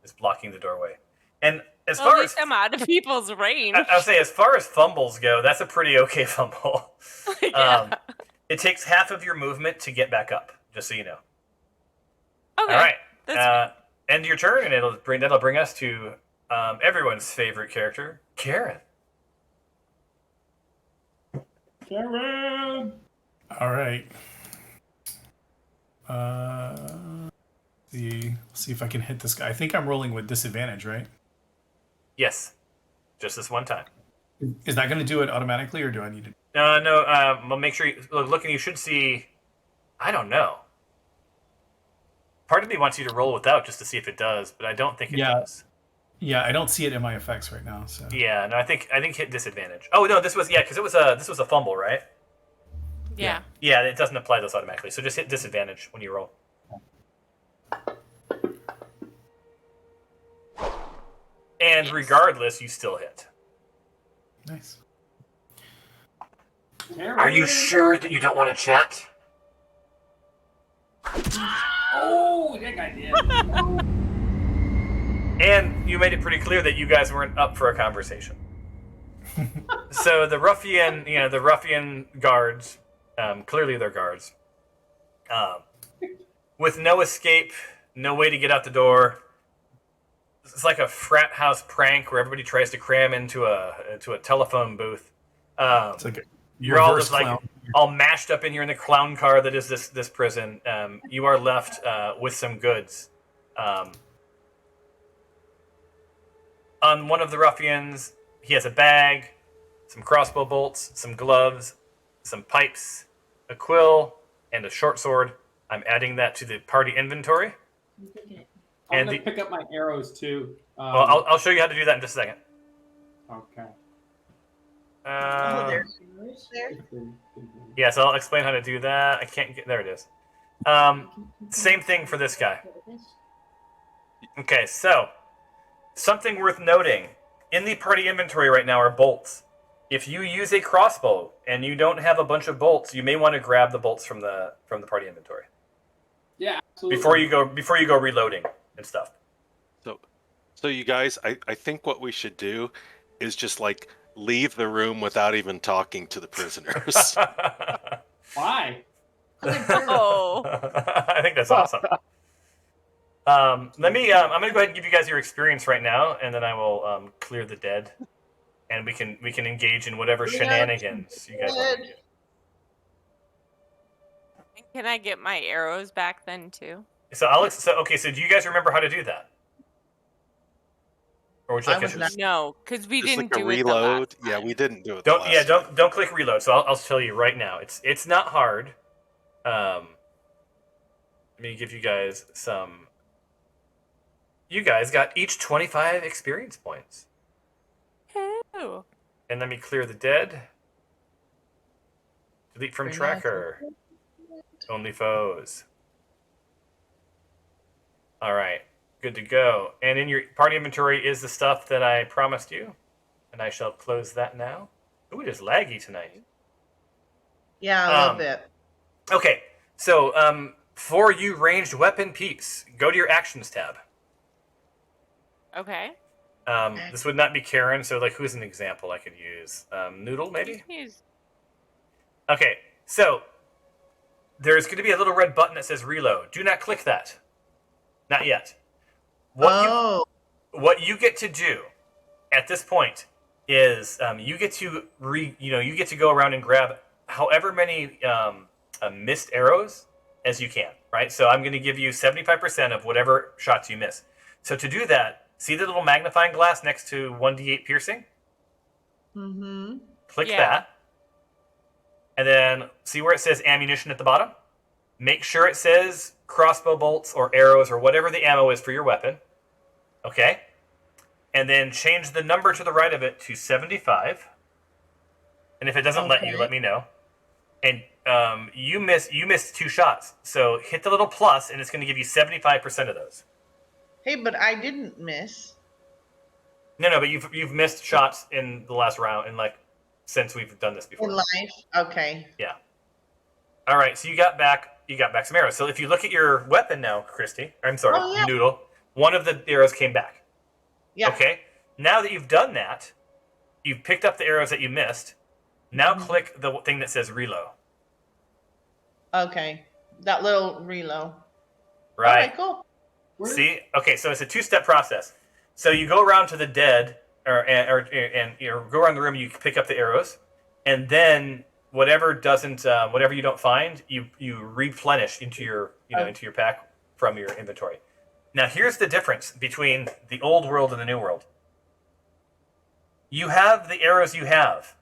Is blocking the doorway. And as Well, far at as least I'm out of people's range. I'll say, as far as fumbles go, that's a pretty okay fumble. Yeah. It takes half of your movement to get back up. Just so you know. Okay. All right. That's End your turn, and that'll bring us to everyone's favorite character, Karen. Karen! All right. See if I can hit this guy. I think I'm rolling with disadvantage, right? Yes. Just this one time. Is that going to do it automatically, or do I need to? No. Well, make sure you look, and you should see. I don't know. Part of me wants you to roll without just to see if it does, but I don't think it does. Yeah, I don't see it in my effects right now. So Yeah, no, I think hit disadvantage. Oh no, because this was a fumble, right? yeah. Yeah, it doesn't apply those automatically. So just hit disadvantage when you roll. And regardless, you still hit. nice. Karen. Are you sure that you don't want to chat? Oh, that guy did. And you made it pretty clear that you guys weren't up for a conversation. So the ruffian guards, clearly they're guards, with no escape, no way to get out the door, it's like a frat house prank where everybody tries to cram into a telephone booth. It's like a You're all reverse just like clown. all mashed up in here in the clown car that is this prison. You are left with some goods. On one of the ruffians, he has a bag, some crossbow bolts, some gloves, some pipes, a quill, and a short sword. I'm adding that to the party inventory. I'm And gonna the- pick up my arrows too. Well, I'll show you how to do that in just a second. Okay. Oh, there's there. Yeah, so I'll explain how to do that. I can't get... There it is. Same thing for this guy. Okay, so something worth noting. In the party inventory right now are bolts. If you use a crossbow and you don't have a bunch of bolts, you may want to grab the bolts from the party inventory. Yeah, absolutely. Before you go reloading and stuff. So you guys, I think what we should do is just like leave the room without even talking to the prisoners. Why? Oh. I think that's awesome. Let me. I'm going to go ahead and give you guys your experience right now, and then I will clear the dead, and we can engage in whatever shenanigans you guys want to do. Can I get my arrows back then too? So Alex, so do you guys remember how to do that? Or would you like I us was to not- No, because we Just didn't like a do it the reload. last Yeah, time. we didn't do it. don't click reload. So I'll tell you right now. It's not hard. Let me give you guys some. You guys got each 25 experience points. Oh. And let me clear the dead. Delete from Very tracker. Only foes. All right, good to go. And in your party inventory is the stuff that I promised you, and I shall close that now. Ooh, it is laggy tonight. Yeah, a little bit. Okay, so for you ranged weapon peeps, go to your actions tab. Okay. This would not be Karen, so like who's an example I could use? Noodle, maybe? He's- Okay, so there's going to be a little red button that says reload. Do not click that. Not yet. What you get to do at this point is you get to go around and grab however many missed arrows as you can, right? So I'm going to give you 75% of whatever shots you miss. So to do that, see the little magnifying glass next to 1d8 piercing? Mm-hmm. Click Yeah. that. And then see where it says ammunition at the bottom? Make sure it says crossbow bolts or arrows or whatever the ammo is for your weapon. Okay? And then change the number to the right of it to 75. And if it doesn't let you, let me know. And you missed 2 shots. So hit the little plus and it's going to give you 75% of those. Hey, but I didn't miss. No, but you've missed shots in the last round and like since we've done this before. In life? Okay. Yeah. All right, so you got back some arrows. So if you look at your weapon now, Christy, I'm sorry, Oh, yeah. Noodle, one of the arrows came back. Yeah. Okay. Now that you've done that, you've picked up the arrows that you missed. Now click the thing that says reload. Okay. That little reload. Right. All right, cool. See? Okay, so it's a 2-step process. So you go around to the dead, and you know, go around the room. You pick up the arrows, and then whatever you don't find, you replenish into your into your pack from your inventory. Now here's the difference between the old world and the new world. You have the arrows you have,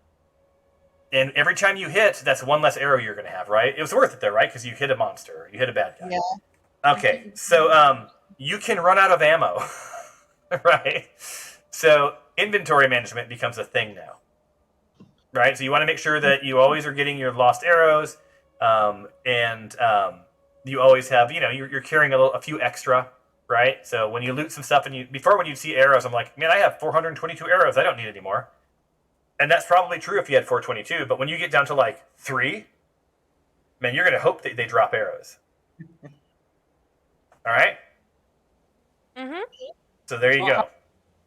and every time you hit, that's one less arrow you're going to have, right? It was worth it though, right? Because you hit a monster, you hit a bad guy. Yeah. Okay, so you can run out of ammo, right? So inventory management becomes a thing now, right? So you want to make sure that you always are getting your lost arrows, and you always have, you're carrying a few extra, right? So when you loot some stuff, and before when you see arrows, I'm like, man, I have 422 arrows. I don't need any more. And that's probably true if you had 422. But when you get down to like 3, man, you're going to hope that they drop arrows. All right. Mhm. So there you go.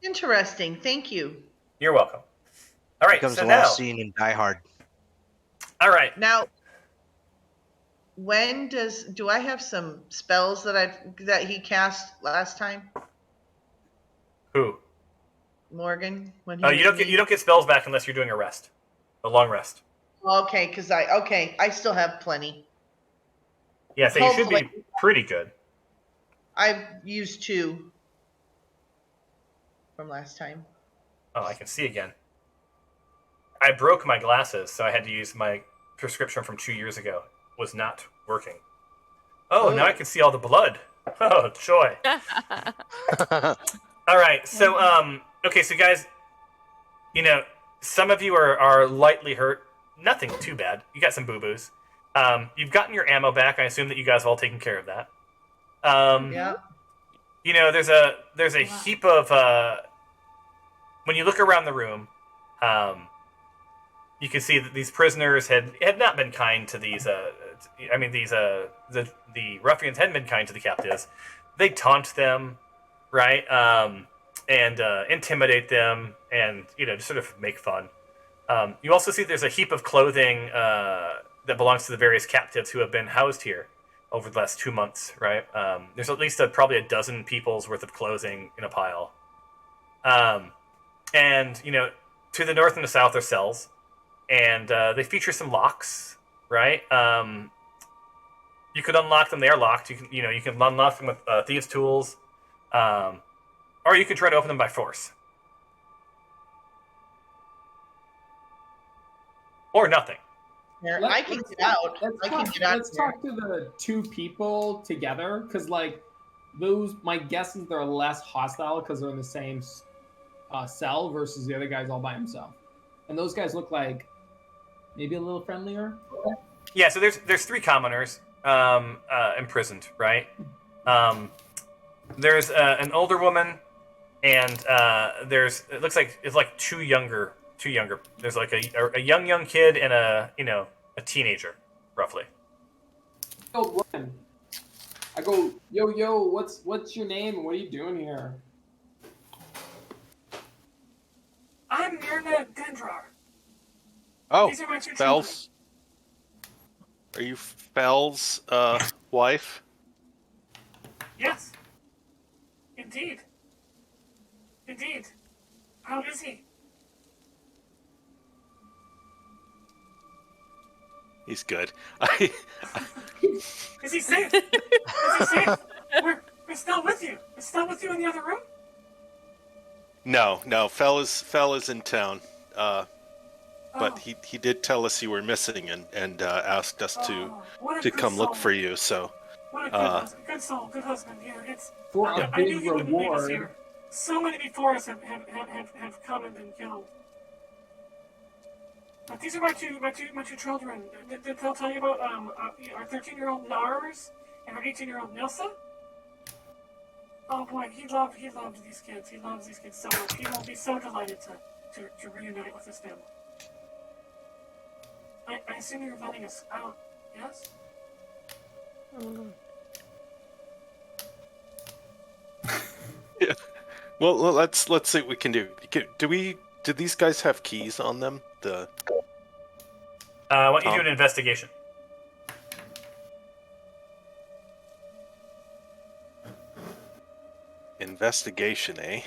Interesting. Thank you. You're welcome. All right. Becomes So a now, lost scene in Die Hard. all right. Now, do I have some spells that he cast last time? Who? Morgan when he Oh, was you don't get spells back unless you're doing a rest, a long rest. Okay, because I still have plenty. Yeah, so you should Hopefully. be pretty good. I've used 2 from last time. Oh, I can see again. I broke my glasses, so I had to use my prescription from 2 years ago. Was not working. Oh, now I can see all the blood. Oh, joy. All right, so okay, so guys, some of you are lightly hurt. Nothing too bad. You got some boo-boos. You've gotten your ammo back. I assume that you guys have all taken care of that. Yeah. There's a heap of when you look around the room, you can see that these prisoners had not been kind to these. The ruffians hadn't been kind to the captives. They taunt them, right, and intimidate them, and just sort of make fun. You also see there's a heap of clothing that belongs to the various captives who have been housed here over the last 2 months, right? There's at least probably a dozen people's worth of clothing in a pile. And, to the north and the south are cells, and they feature some locks, right? You could unlock them; they are locked. You can unlock them with thieves' tools, or you could try to open them by force, or nothing. I can get out. I can get out. Let's talk to the 2 people together, because those. My guess is they're less hostile because they're in the same cell versus the other guy's all by himself, and those guys look like maybe a little friendlier. Yeah. So there's 3 commoners imprisoned, right? There's an older woman, and it looks like it's like two younger. There's like a young kid and a teenager, roughly. Old woman. I go, yo, what's your name and what are you doing here? I'm Mirna Dendrar. Oh, These are my 2 Fel's. Are you Fel's wife? Yes. Indeed. How is he? He's good. Is he safe? We're still with you. We're still with you in the other room? No. Fel is in town. But he did tell us you were missing and asked us to come look for you. So What a good soul, good husband. Here, For a I knew big he wouldn't leave us reward. here. So many before us have come and been killed. But these are my two children. Did Phil tell you about our 13-year-old Lars and our 18-year-old Nilsa? Oh boy, he loved these kids. He loves these kids so much. He will be so delighted to reunite with his family. I assume you're letting us out, yes? yeah. Well, let's see what we can do. Do these guys have keys on them? Why don't you do an investigation? Investigation, eh?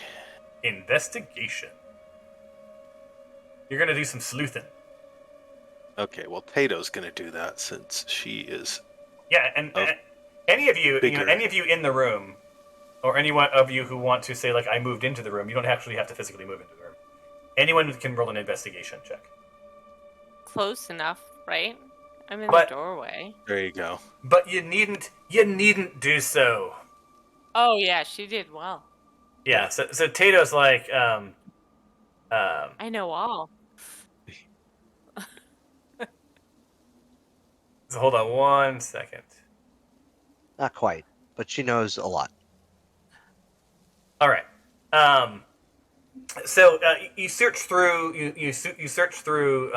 Investigation. You're gonna do some sleuthing. Okay, well, Tato's gonna do that since she is. Yeah, and any of you, any of you in the room, or anyone of you who want to say like I moved into the room, you don't actually have to physically move into the room. Anyone can roll an investigation check. Close enough, right? I'm in the doorway. There you go. But you needn't do so. Oh yeah, she did well. Yeah, so Tato's like I know all. So hold on 1 second. Not quite, but she knows a lot. All right. So you search through you search through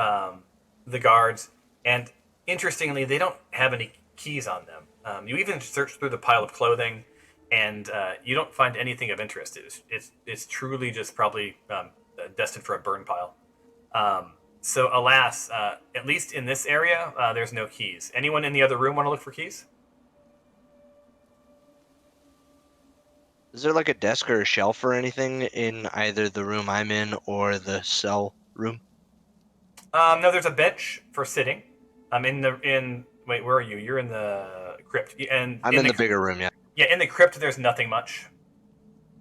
the guards, and interestingly, they don't have any keys on them. You even search through the pile of clothing, and you don't find anything of interest. It's truly just probably destined for a burn pile. So alas, at least in this area, there's no keys. Anyone in the other room want to look for keys? Is there like a desk or a shelf or anything in either the room I'm in or the cell room? No, there's a bench for sitting. Wait, where are you? You're in the crypt. And I'm in the bigger room, yeah. Yeah, in the crypt, there's nothing much.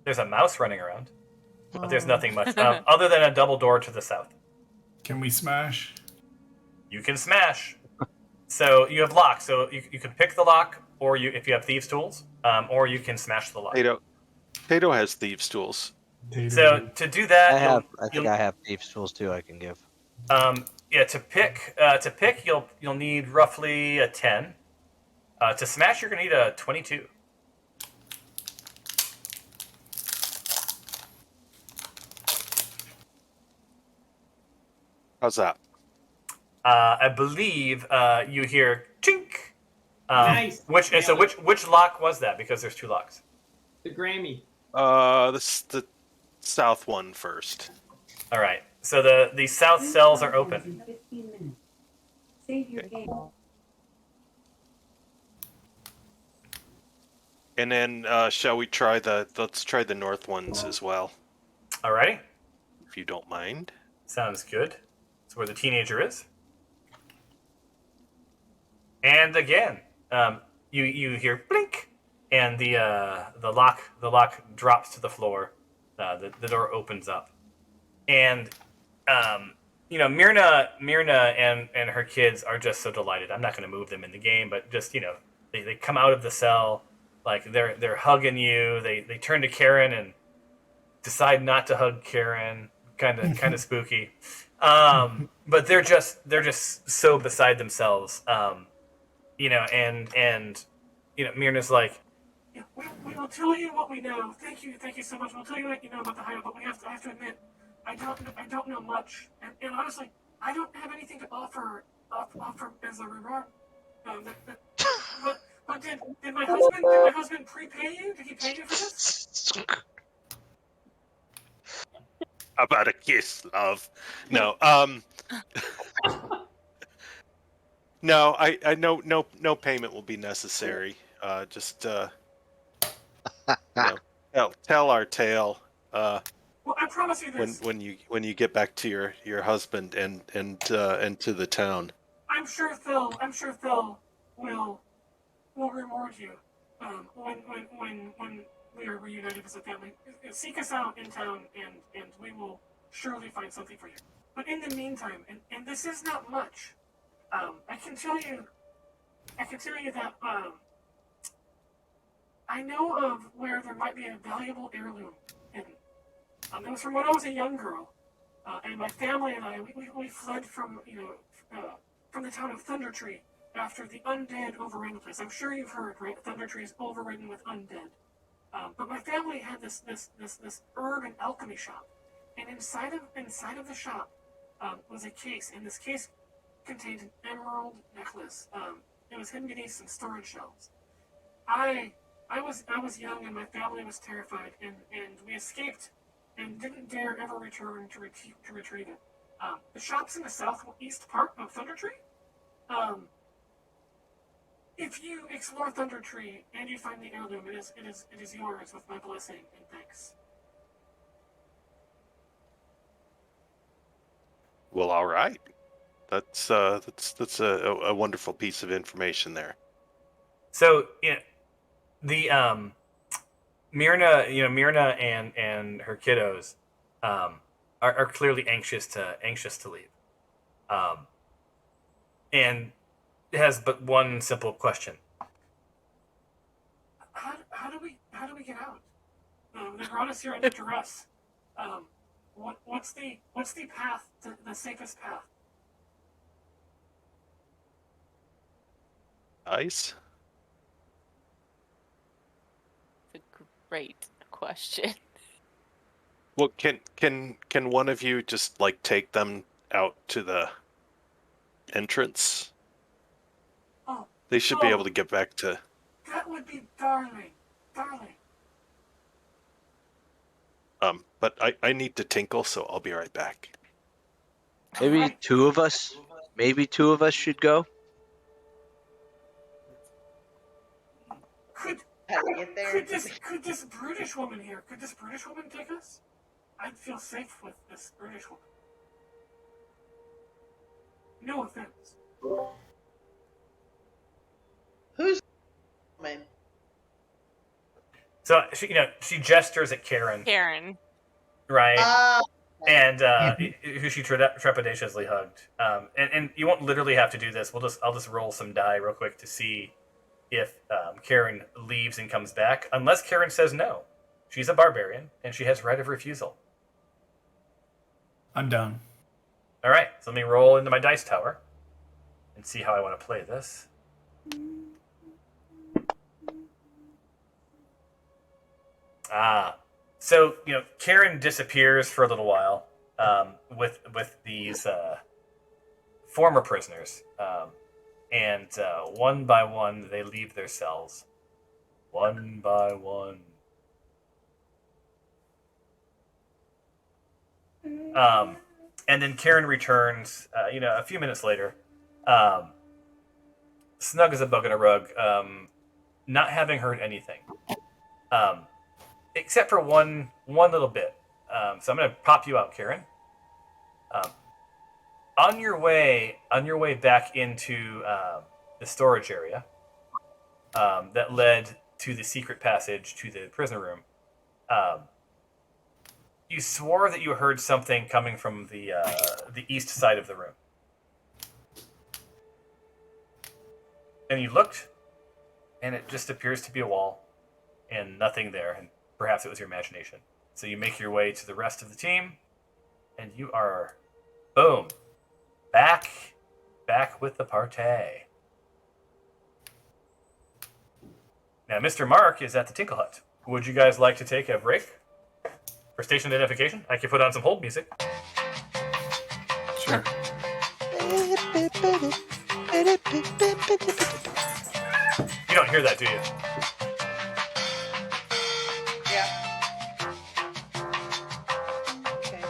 There's a mouse running around, but there's nothing much other than a double door to the south. Can we smash? You can smash. So you have locks. So you can pick the lock, or if you have thieves' tools, or you can smash the lock. Tato has thieves' tools. So to do that, I think I have thieves' tools too. I can give. Yeah, to pick, you'll need roughly a 10. To smash, you're gonna need a 22. How's that? I believe you hear chink. Nice. Which lock was that? Because there's 2 locks. The Grammy. The south one first. All right. So the south cells are open. Save your game. And then shall we try let's try the north ones as well. Alrighty. If you don't mind. Sounds good. That's where the teenager is. And again, you hear blink, and the lock drops to the floor. The door opens up, and Myrna and her kids are just so delighted. I'm not going to move them in the game, but just they come out of the cell, like they're hugging you. They turn to Karen and decide not to hug Karen. Kind of spooky, but they're just so beside themselves. And Myrna's like, Yeah, we will tell you what we know. Thank you so much. We'll tell you what you know about the hideout, but I have to admit, I don't know much, and honestly, I don't have anything to offer as a reward. But did my husband prepay you? Did he pay you for this? How about a kiss, love? No, no, I know no payment will be necessary. Just tell our tale. Well, I promise you this. When you get back to your husband and to the town. I'm sure Phil will reward you when we are reunited as a family. Seek us out in town, and we will surely find something for you. But in the meantime, and this is not much, I can tell you that I know of where there might be a valuable heirloom hidden. It was from when I was a young girl, and my family and I we fled from from the town of Thunder Tree after the undead overran the place. I'm sure you've heard, right? Thunder Tree is overridden with undead. But my family had this herb and alchemy shop, and inside of the shop was a case, and this case contained an emerald necklace. It was hidden beneath some storage shelves. I was young, and my family was terrified, and we escaped and didn't dare ever return to retrieve it. The shop's in the southeast part of Thunder Tree. If you explore Thunder Tree and you find the heirloom, it is yours with my blessing and thanks. Well, all right. That's a wonderful piece of information there. so the Myrna and her kiddos are clearly anxious to leave, and it has but one simple question. How do we get out? They brought us here under duress. What's the path, the safest path? Ice. It's a great question. Well, can one of you just like take them out to the entrance? Oh, They should be able to get back to. that would be darling. But I need to tinkle, so I'll be right back. Maybe two of us should go. how to get there. Could this British woman here? Could this British woman take us? I'd feel safe with this British woman. No offense. Who's woman? So she gestures at Karen, Karen. right? And who she trepidatiously hugged. And you won't literally have to do this. I'll just roll some die real quick to see if Karen leaves and comes back. Unless Karen says no. She's a barbarian, and she has right of refusal. I'm done. All right, so let me roll into my dice tower and see how I want to play this. So Karen disappears for a little while with these former prisoners, and one by one they leave their cells. One by one. And then Karen returns, a few minutes later, snug as a bug in a rug, not having heard anything. Except for one little bit. So I'm going to pop you out, Karen. On your way back into the storage area that led to the secret passage to the prisoner room, you swore that you heard something coming from the east side of the room. And you looked, and it just appears to be a wall, and nothing there, and perhaps it was your imagination. So you make your way to the rest of the team, and you are, boom, back with the party. Now, Mr. Mark is at the Tinkle Hut. Would you guys like to take a break for station identification? I can put on some hold music. Sure. You don't hear that, do you? Yeah. Okay.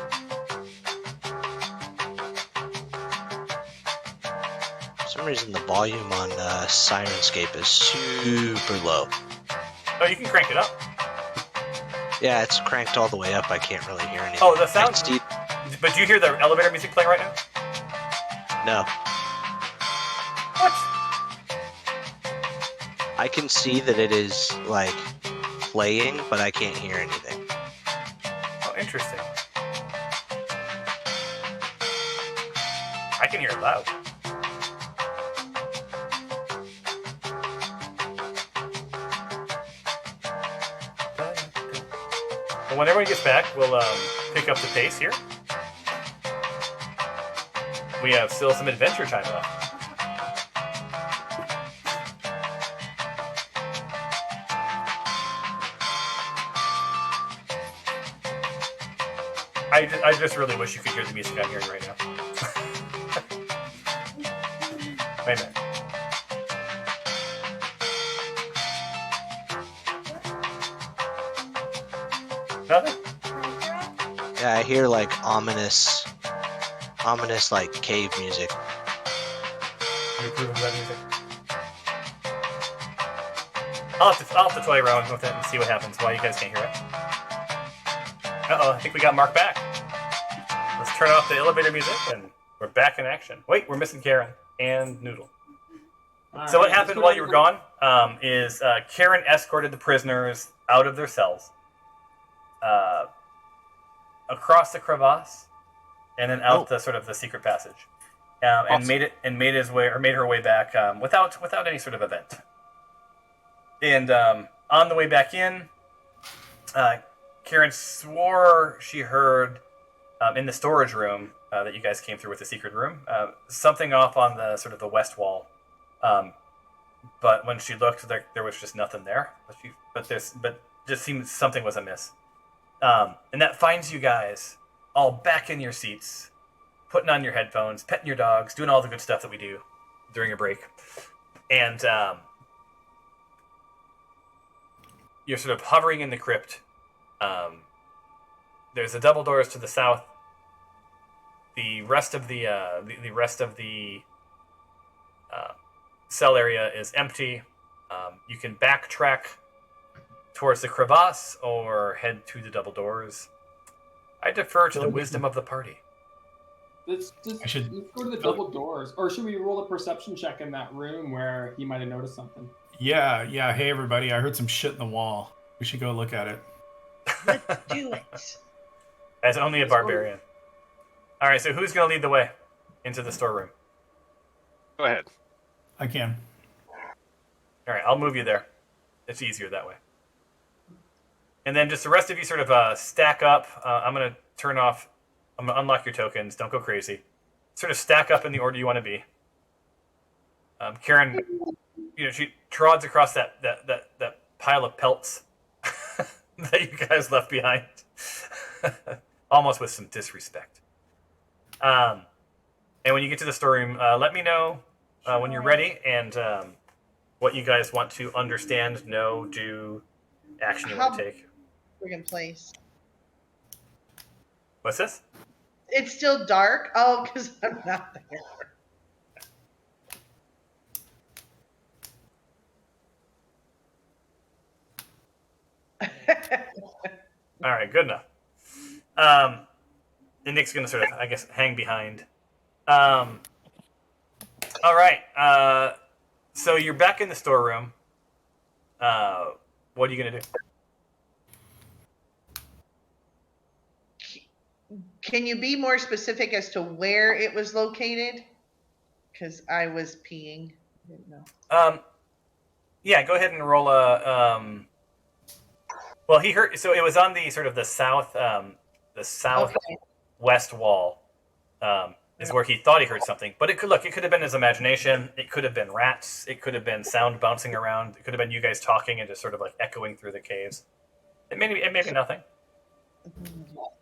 For some reason, the volume on Sirenscape is super low. Oh, you can crank it up. Yeah, it's cranked all the way up. I can't really hear anything. Oh, the sound. Steve? But do you hear the elevator music playing right now? No. What? I can see that it is, like, playing, but I can't hear anything. Oh, interesting. I can hear it loud. Well, when everyone gets back, we'll pick up the pace here. We have still some adventure time left. I just really wish you could hear the music I'm hearing right now. Wait a minute. Nothing? Yeah, I hear, like, ominous, like, cave music. You approve of that music? I'll have to toy around with it and see what happens. Why you guys can't hear it? Uh-oh, I think we got Mark back. Let's turn off the elevator music, and we're back in action. Wait, we're missing Karen and Noodle. So what happened while you were gone is Karen escorted the prisoners out of their cells, across the crevasse, and then out the sort of the secret passage, and made her way back without any sort of event. And on the way back in, Karen swore she heard in the storage room that you guys came through with the secret room something off on the sort of the west wall. But when she looked, there was just nothing there. But just seemed something was amiss. And that finds you guys all back in your seats, putting on your headphones, petting your dogs, doing all the good stuff that we do during a break. And you're sort of hovering in the crypt. There's the double doors to the south. The rest of the cell area is empty. You can backtrack towards the crevasse or head to the double doors? I defer to the wisdom of the party. Let's go to the double doors. Or should we roll a perception check in that room where he might have noticed something? Yeah. Hey, everybody. I heard some shit in the wall. We should go look at it. Let's do it. As only a barbarian. All right, so who's going to lead the way into the storeroom? Go ahead. I can. All right, I'll move you there. It's easier that way. And then just the rest of you sort of stack up. I'm going to turn off. I'm going to unlock your tokens. Don't go crazy. Sort of stack up in the order you want to be. Karen, she trods across that pile of pelts that you guys left behind, almost with some disrespect. And when you get to the storeroom, let me know when you're ready and what you guys want to understand, know, do, action you want to take. Friggin' place. What's this? It's still dark. Oh, because I'm not there. All right, good enough. And Nick's going to sort of, I guess, hang behind. All right. So you're back in the storeroom. What are you going to do? Can you be more specific as to where it was located? Because I was peeing. I didn't know. Yeah, go ahead and roll a. Well, he heard. So it was on the sort of the southwest wall. Is where he thought he heard something, but it could have been his imagination. It could have been rats. It could have been sound bouncing around. It could have been you guys talking and just sort of like echoing through the caves. It may be nothing.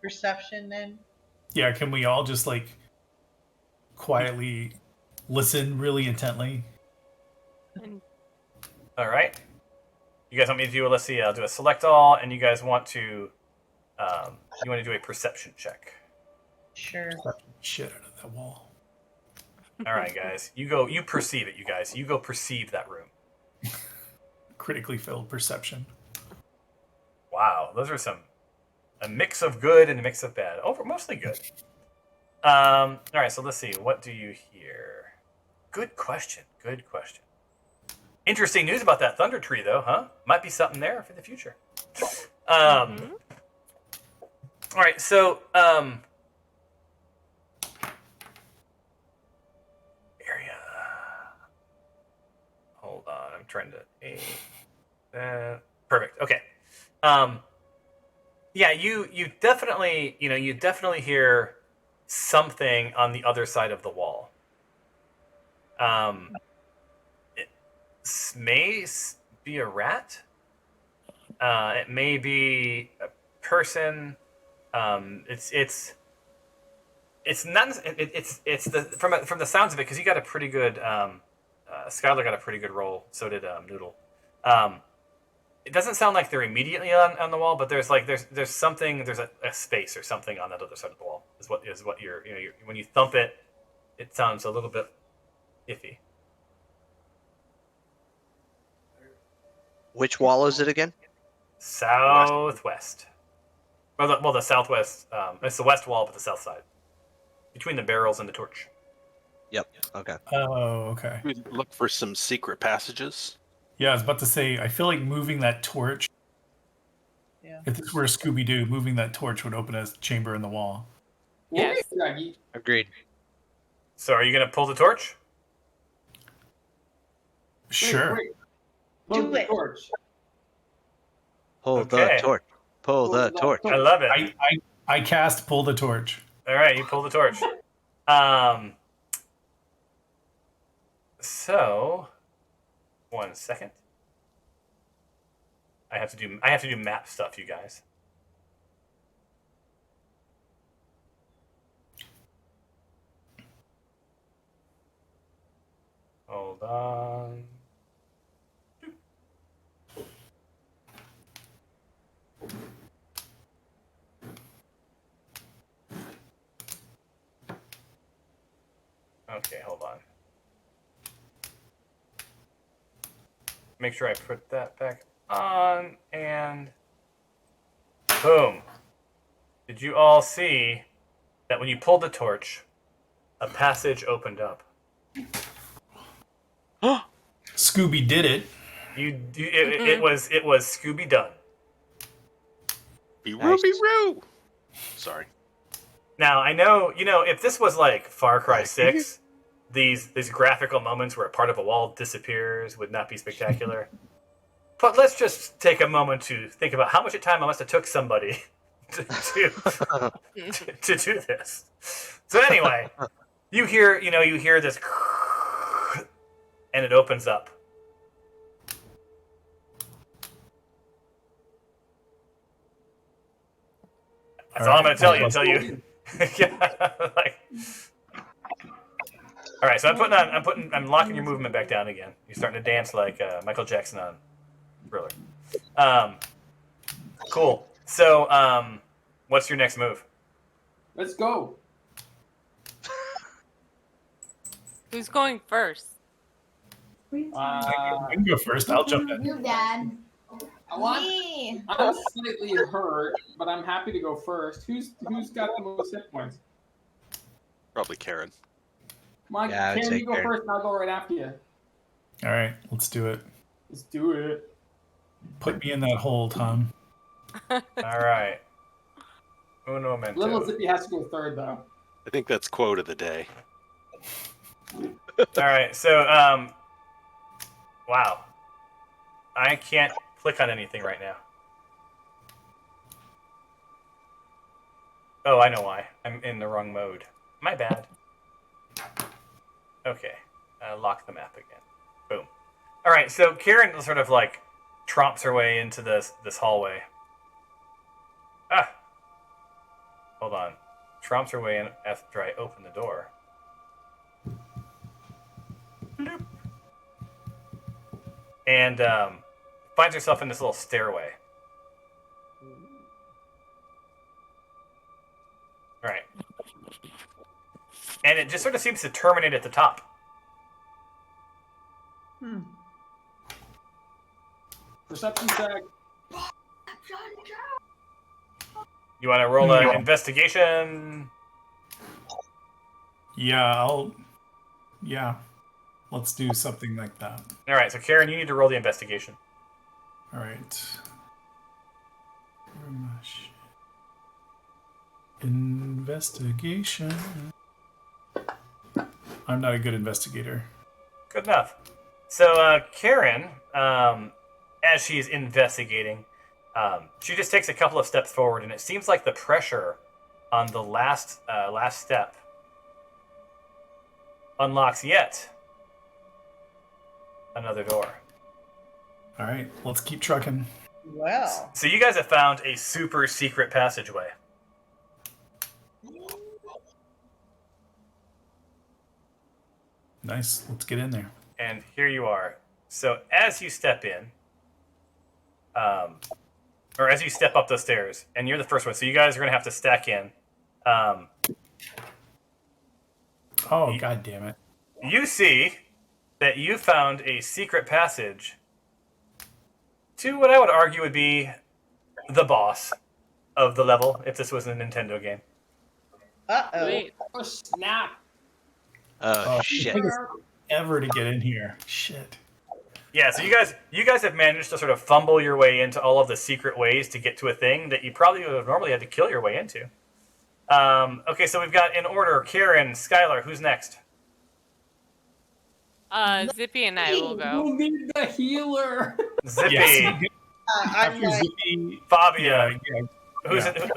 Perception then. Yeah, can we all just like quietly listen really intently? All right. You guys want me to do? Let's see. I'll do a select all, and you guys want to do a perception check. Sure. Shit out of that wall. All right, guys. You go. You perceive it. You guys. You go perceive that room. Critically failed perception. Wow, those are a mix of good and a mix of bad. Mostly good. All right, so let's see. What do you hear? Good question. Good question. Interesting news about that thunder tree, though, huh? Might be something there for the future. All right, so area. Hold on, I'm trying to. Perfect. Okay. Yeah, you definitely hear something on the other side of the wall. It may be a rat. It may be a person. It's not. It's the from the sounds of it, because you got a pretty good. Skylar got a pretty good roll. So did Noodle. It doesn't sound like they're immediately on the wall, but there's something, there's a space or something on that other side of the wall. Is what you're when you thump it, it sounds a little bit iffy. Which wall is it again? Southwest. Well, the southwest. It's the west wall, but the south side, between the barrels and the torch. Yep. Okay. Oh, okay. We look for some secret passages. Yeah, I was about to say, I feel like moving that torch. Yeah. If this were a Scooby-Doo, moving that torch would open a chamber in the wall. Yes. Agreed. So, are you going to pull the torch? Sure. Do it. Torch. Pull Okay. the torch. Pull the torch. I love it. I cast pull the torch. All right, you pull the torch. So, 1 second. I have to do map stuff, you guys. Hold on. Okay, hold on. Make sure I put that back on, and boom. Did you all see that when you pulled the torch, a passage opened up? Scooby did it. It was Scooby done. Be Nice. Roo. Sorry. Now I know, if this was like Far Cry 6, these graphical moments where a part of a wall disappears would not be spectacular. But let's just take a moment to think about how much time it must have took somebody to do this. So anyway, you hear this, and it opens up. That's all I'm going to tell you until you. Yeah, all right, so I'm locking your movement back down again. You're starting to dance like Michael Jackson on Thriller. Cool. So, what's your next move? Let's go. Who's going first? I can go first. I'll jump in. You, Dad. I'm slightly hurt, but I'm happy to go first. Who's got the most hit points? Probably Karen. Come on, Yeah, I would Karen, say you go Karen. first, and I'll go right after you. All right, let's do it. Let's do it. Put me in that hole, Tom. All right. Uno momento. Little Zippy has to go third, though. I think that's quote of the day. All right, so wow, I can't click on anything right now. Oh, I know why. I'm in the wrong mode. My bad. Okay, lock the map again. Boom. All right, so Karen sort of like tromps her way into this hallway. Ah, hold on. Tromps her way in after I open the door. Bloop. And finds herself in this little stairway. All right. And it just sort of seems to terminate at the top. Perception check. You want to roll an investigation? Yeah, let's do something like that. All right, so Karen, you need to roll the investigation. All right. Where am I? Shit. Investigation. I'm not a good investigator. Good enough. So Karen, as she's investigating, she just takes a couple of steps forward, and it seems like the pressure on the last step unlocks yet another door. All right, let's keep trucking. Well, So you guys have found a super secret passageway. Nice. Let's get in there. And here you are. So as you step in, or as you step up the stairs, and you're the first one, so you guys are going to have to stack in. Oh, god damn it. You see that you found a secret passage to what I would argue would be the boss of the level, if this was a Nintendo game. uh-oh. Wait. Oh, snap. Oh, shit. Take us ever to get in here. Shit. Yeah, so you guys have managed to sort of fumble your way into all of the secret ways to get to a thing that you probably would have normally had to kill your way into. Okay, so we've got in order Karen, Skylar, who's next? Zippy and I will go. We'll need the healer. Zippy, Yes. I'm After like, Zippy, Fabia. yeah.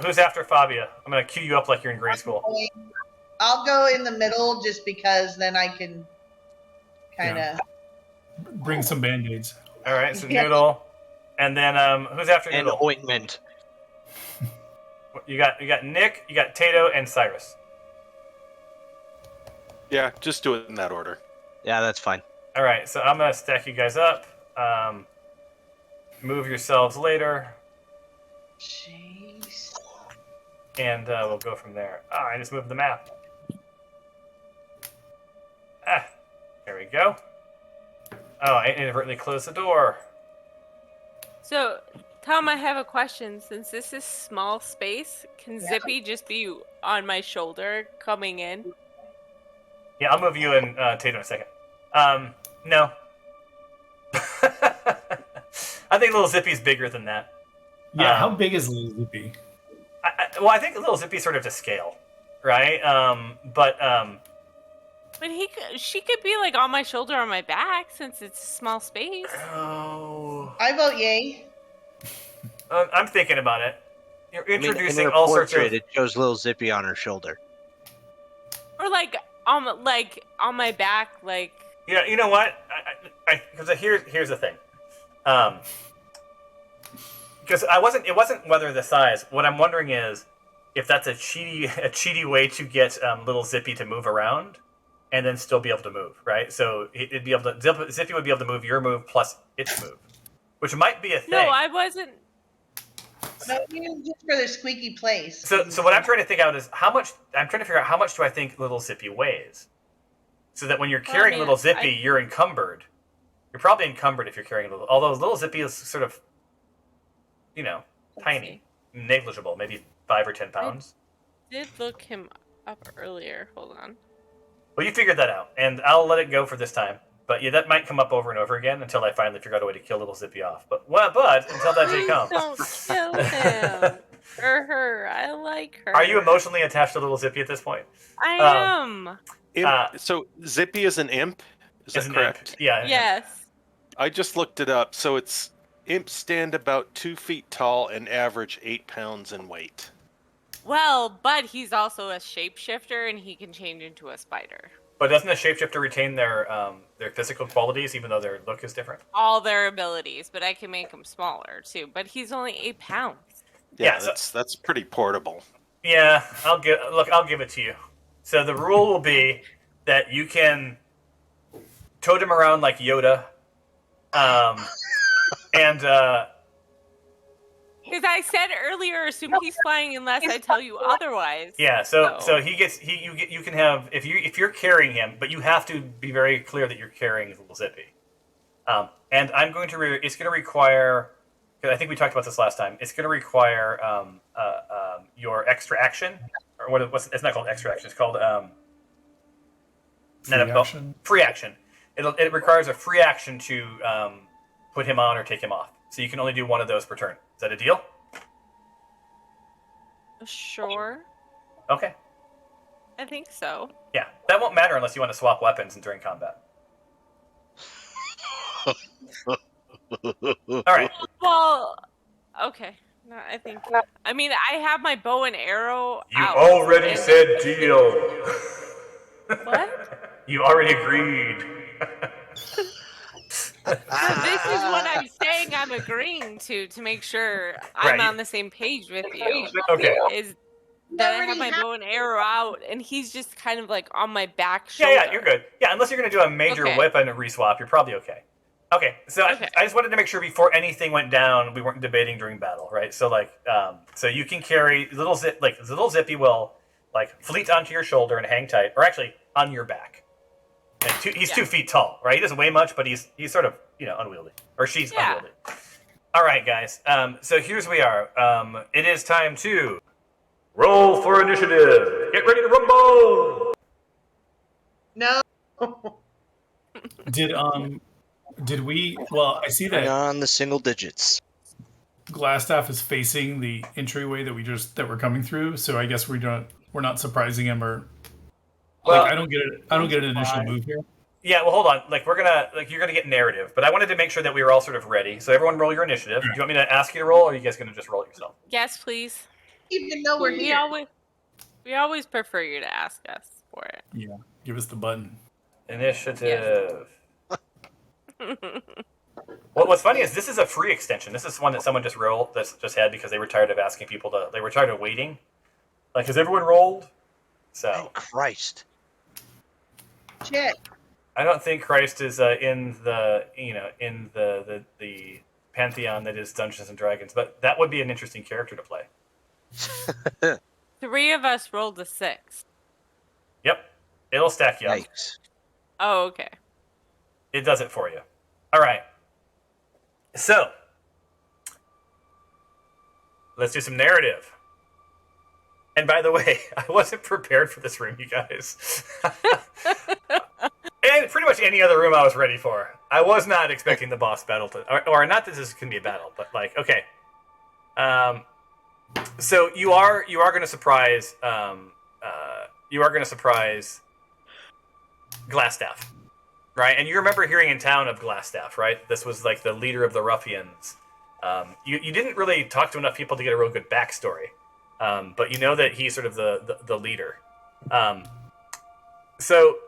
Who's after Fabia? I'm gonna cue you up like you're in grade school. I'll go in the middle just because then I can kind of. Bring some band-aids. All right, so Yeah. Noodle, and then who's after And Noodle? ointment. You got Nick, you got Tato, and Cyrus. Yeah, just do it in that order. Yeah, that's fine. All right, so I'm gonna stack you guys up. Move yourselves later, Jeez. and we'll go from there. I just moved the map. There we go. Oh, I inadvertently closed the door. So, Tom, I have a question. Since this is small space, can Zippy just be on my shoulder coming in? Yeah, I'll move you and Tatum in a second. No. I think Little Zippy's bigger than that. Yeah, how big is Little Zippy? I think Little Zippy's sort of to scale, right? But she could be like on my shoulder, on my back, since it's a small space. Oh. I vote yay. I'm thinking about it. You're introducing in her all portrait, sorts of. It shows little Zippy on her shoulder. Or like on my back, like. Yeah, you know what? Because here's the thing. Because it wasn't whether the size. What I'm wondering is if that's a cheaty way to get Little Zippy to move around, and then still be able to move, right? So it'd be able to Zippy would be able to move your move plus its move, which might be a thing. No, I wasn't. No, just for the squeaky place. So what I'm trying to think out is I'm trying to figure out how much do I think Little Zippy weighs, so that when you're carrying Little Zippy, you're encumbered. You're probably encumbered if you're carrying although Little Zippy is sort of, tiny, negligible, maybe 5 or 10 pounds. I did look him up earlier. Hold on. Well, you figured that out, and I'll let it go for this time. But yeah, that might come up over and over again until I finally figure out a way to kill Little Zippy off. But until that day comes. Don't kill him or her. I like her. Are you emotionally attached to Little Zippy at this point? I am. So Zippy is an imp? Is that correct? Yeah. Yes. I just looked it up. So imps stand about 2 feet tall and average 8 pounds in weight. Well, but he's also a shapeshifter, and he can change into a spider. But doesn't a shapeshifter retain their physical qualities, even though their look is different? All their abilities, but I can make him smaller too. But he's only 8 pounds. Yeah, that's pretty portable. Yeah, I'll give it to you. So the rule will be that you can tote him around like Yoda, and because I said earlier, assume he's flying unless I tell you otherwise. Yeah, so you can have if you're carrying him, but you have to be very clear that you're carrying Little Zippy. And I'm going to it's going to require, because I think we talked about this last time. It's going to require your extra action, or it's not called extra action. It's called free action. It requires a free action to put him on or take him off. So you can only do one of those per turn. Is that a deal? Sure. Okay. I think so. Yeah, that won't matter unless you want to swap weapons during combat. All right. Well, okay. No, I think. I mean, I have my bow and arrow. You already said deal. What? You already agreed. So this is what I'm saying. I'm agreeing to make sure I'm on the same page with you. Okay. Is that I have my bow and arrow out, and he's just kind of like on my back shoulder. Yeah, you're good. Yeah, unless you're going to do a major weapon reswap, you're probably okay. Okay, so I just wanted to make sure before anything went down, we weren't debating during battle, right? So so you can carry Little Zippy will fleet onto your shoulder and hang tight, or actually on your back. And he's 2 feet tall, right? He doesn't weigh much, but he's sort of unwieldy, or she's unwieldy. All right, guys. So here's where we are. It is time to roll for initiative. Get ready to rumble. No. Did we? Well, I see that on the single digits. Glassstaff is facing the entryway that we're coming through. So I guess we're not surprising him, or I don't get it. I don't get an initial move here. Yeah, well, hold on. You're gonna get narrative, but I wanted to make sure that we were all sort of ready. So everyone, roll your initiative. Do you want me to ask you to roll, or are you guys gonna just roll it yourself? Yes, please. Even though we're here. We always prefer you to ask us for it. Yeah, give us the button. Initiative. Well, what's funny is this is a free extension. This is one that someone just had because they were tired of asking people to. They were tired of waiting. Has everyone rolled? So. Oh, Christ. Shit. I don't think Christ is in the pantheon that is Dungeons and Dragons, but that would be an interesting character to play. 3 of us rolled a 6. Yep, it'll stack you up. Yikes. Oh, okay. It does it for you. All right. So, let's do some narrative. And by the way, I wasn't prepared for this room, you guys. And pretty much any other room I was ready for. I was not expecting the boss battle to, or not that this can be a battle, but like, okay. So you are going to surprise, Glassstaff, right? And you remember hearing in town of Glassstaff, right? This was like the leader of the ruffians. You didn't really talk to enough people to get a real good backstory, but you know that he's sort of the leader. So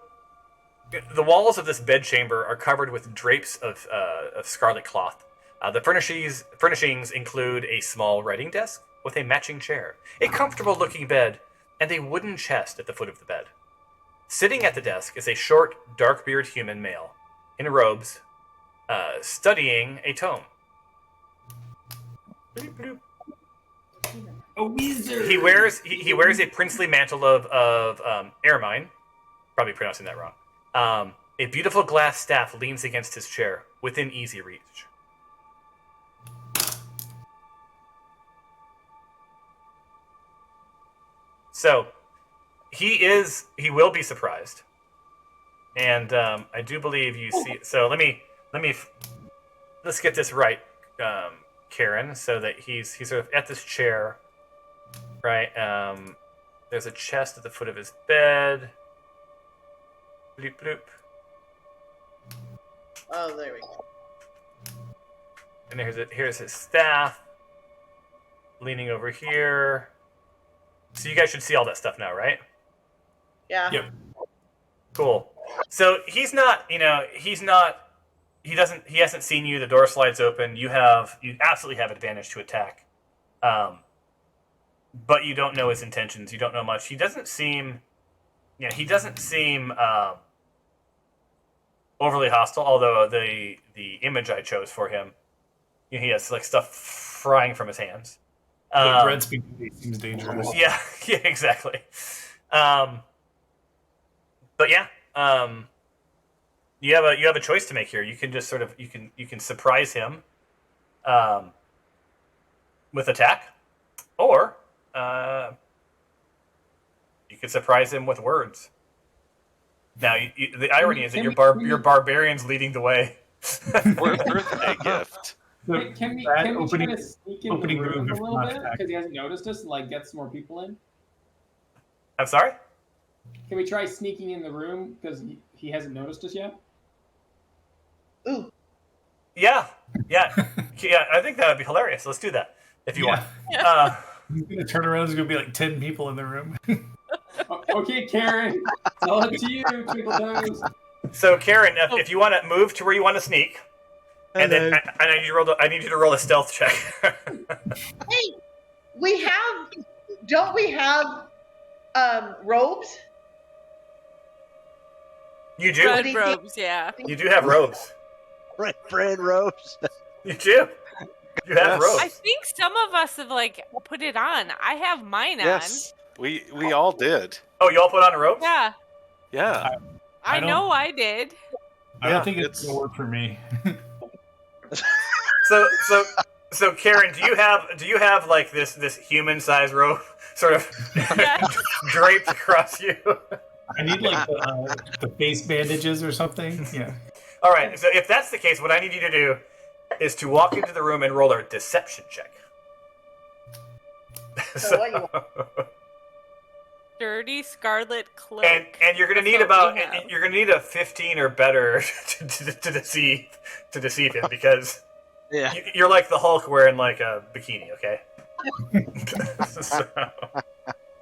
the walls of this bedchamber are covered with drapes of scarlet cloth. The furnishings include a small writing desk with a matching chair, a comfortable-looking bed, and a wooden chest at the foot of the bed. Sitting at the desk is a short, dark-bearded human male in robes, studying a tome. A wizard. He wears a princely mantle of ermine, probably pronouncing that wrong. A beautiful glass staff leans against his chair, within easy reach. So, he will be surprised, and I do believe you see. So let's get this right, Karen, so that he's sort of at this chair, right? There's a chest at the foot of his bed. Bloop bloop. Oh, there we go. And here's his staff, leaning over here. So you guys should see all that stuff now, right? Yeah. Yep. Cool. So he hasn't seen you. The door slides open. You absolutely have advantage to attack. But you don't know his intentions. You don't know much. He doesn't seem overly hostile, although the image I chose for him, he has like stuff frying from his hands. Bread speaking seems dangerous. Yeah, exactly. But yeah, you have a choice to make here. You can just sort of you can surprise him with attack, or you could surprise him with words. Now, the irony is that your barbarian's leading the way. Birthday gift. Can we try to sneak in the room a little bit because he hasn't noticed us and like get some more people in? I'm sorry? Can we try sneaking in the room because he hasn't noticed us yet? Ooh. Yeah. I think that would be hilarious. Let's do that if you want. He's gonna turn around. There's gonna be like 10 people in the room. Okay, Karen, it's all up to you, Twinkle Toes. So, Karen, if you want to move to where you want to sneak, and then I need you to roll a stealth check. Hey, don't we have robes? You do? Red robes, yeah. You do have robes. Redbrand robes. You do. You have robes. I think some of us have like put it on. I have mine Yes, we all did. Oh, you all put on robes? on. Yeah. Yeah. I know I did. I don't think it's gonna work for me. So Karen, do you have like this human-sized robe sort of draped across you? I need like the face bandages or something. Yeah. All right. So if that's the case, what I need you to do is to walk into the room and roll a deception check. Dirty scarlet cloak. And you're gonna need a 15 or better to deceive him because you're like the Hulk wearing like a bikini, okay? So,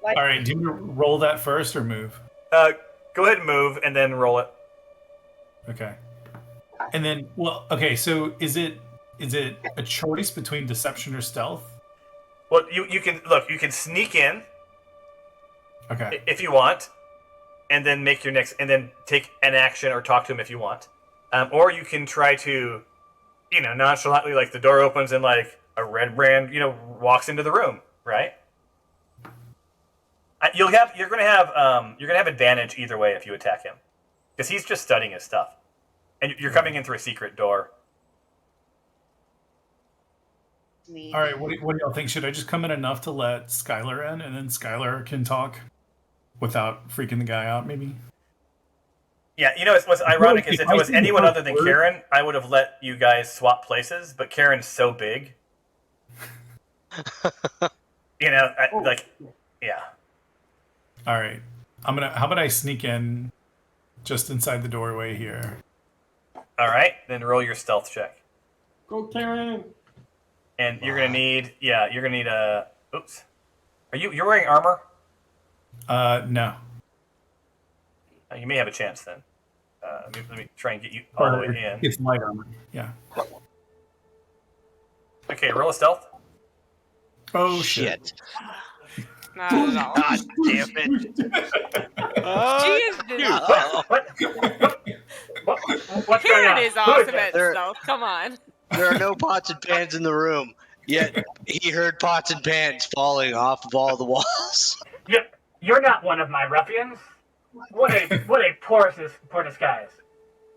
all right, do you roll that first or move? go ahead and move and then roll it. Okay. And then, so is it a choice between deception or stealth? Well, you can sneak in. Okay. If you want, and then make your next, and then take an action or talk to him if you want, or you can try to, nonchalantly, like the door opens and like a Redbrand, walks into the room, right? You're gonna have advantage either way if you attack him, because he's just studying his stuff, and you're coming in through a secret door. Sneak. All right, what do y'all think? Should I just come in enough to let Skylar in, and then Skylar can talk without freaking the guy out, maybe? Yeah, you know what's ironic is if if I it was see the anyone first other than word- Karen, I would have let you guys swap places. But Karen's so big, you know, yeah. All right, how about I sneak in, just inside the doorway here? All right, then roll your stealth check, Go, Karen. and you're gonna need a. Oops, you're wearing armor? No. You may have a chance then. Let me try and get you all the way in. It's light armor. Yeah. Okay, roll a stealth. Oh shit. Not at all. God damn it. What's going Karen on? is Who awesome this? at stealth. Come on. There are no pots and pans in the room, yet he heard pots and pans falling off of all the walls. You're not one of my ruffians. What a poor disguise.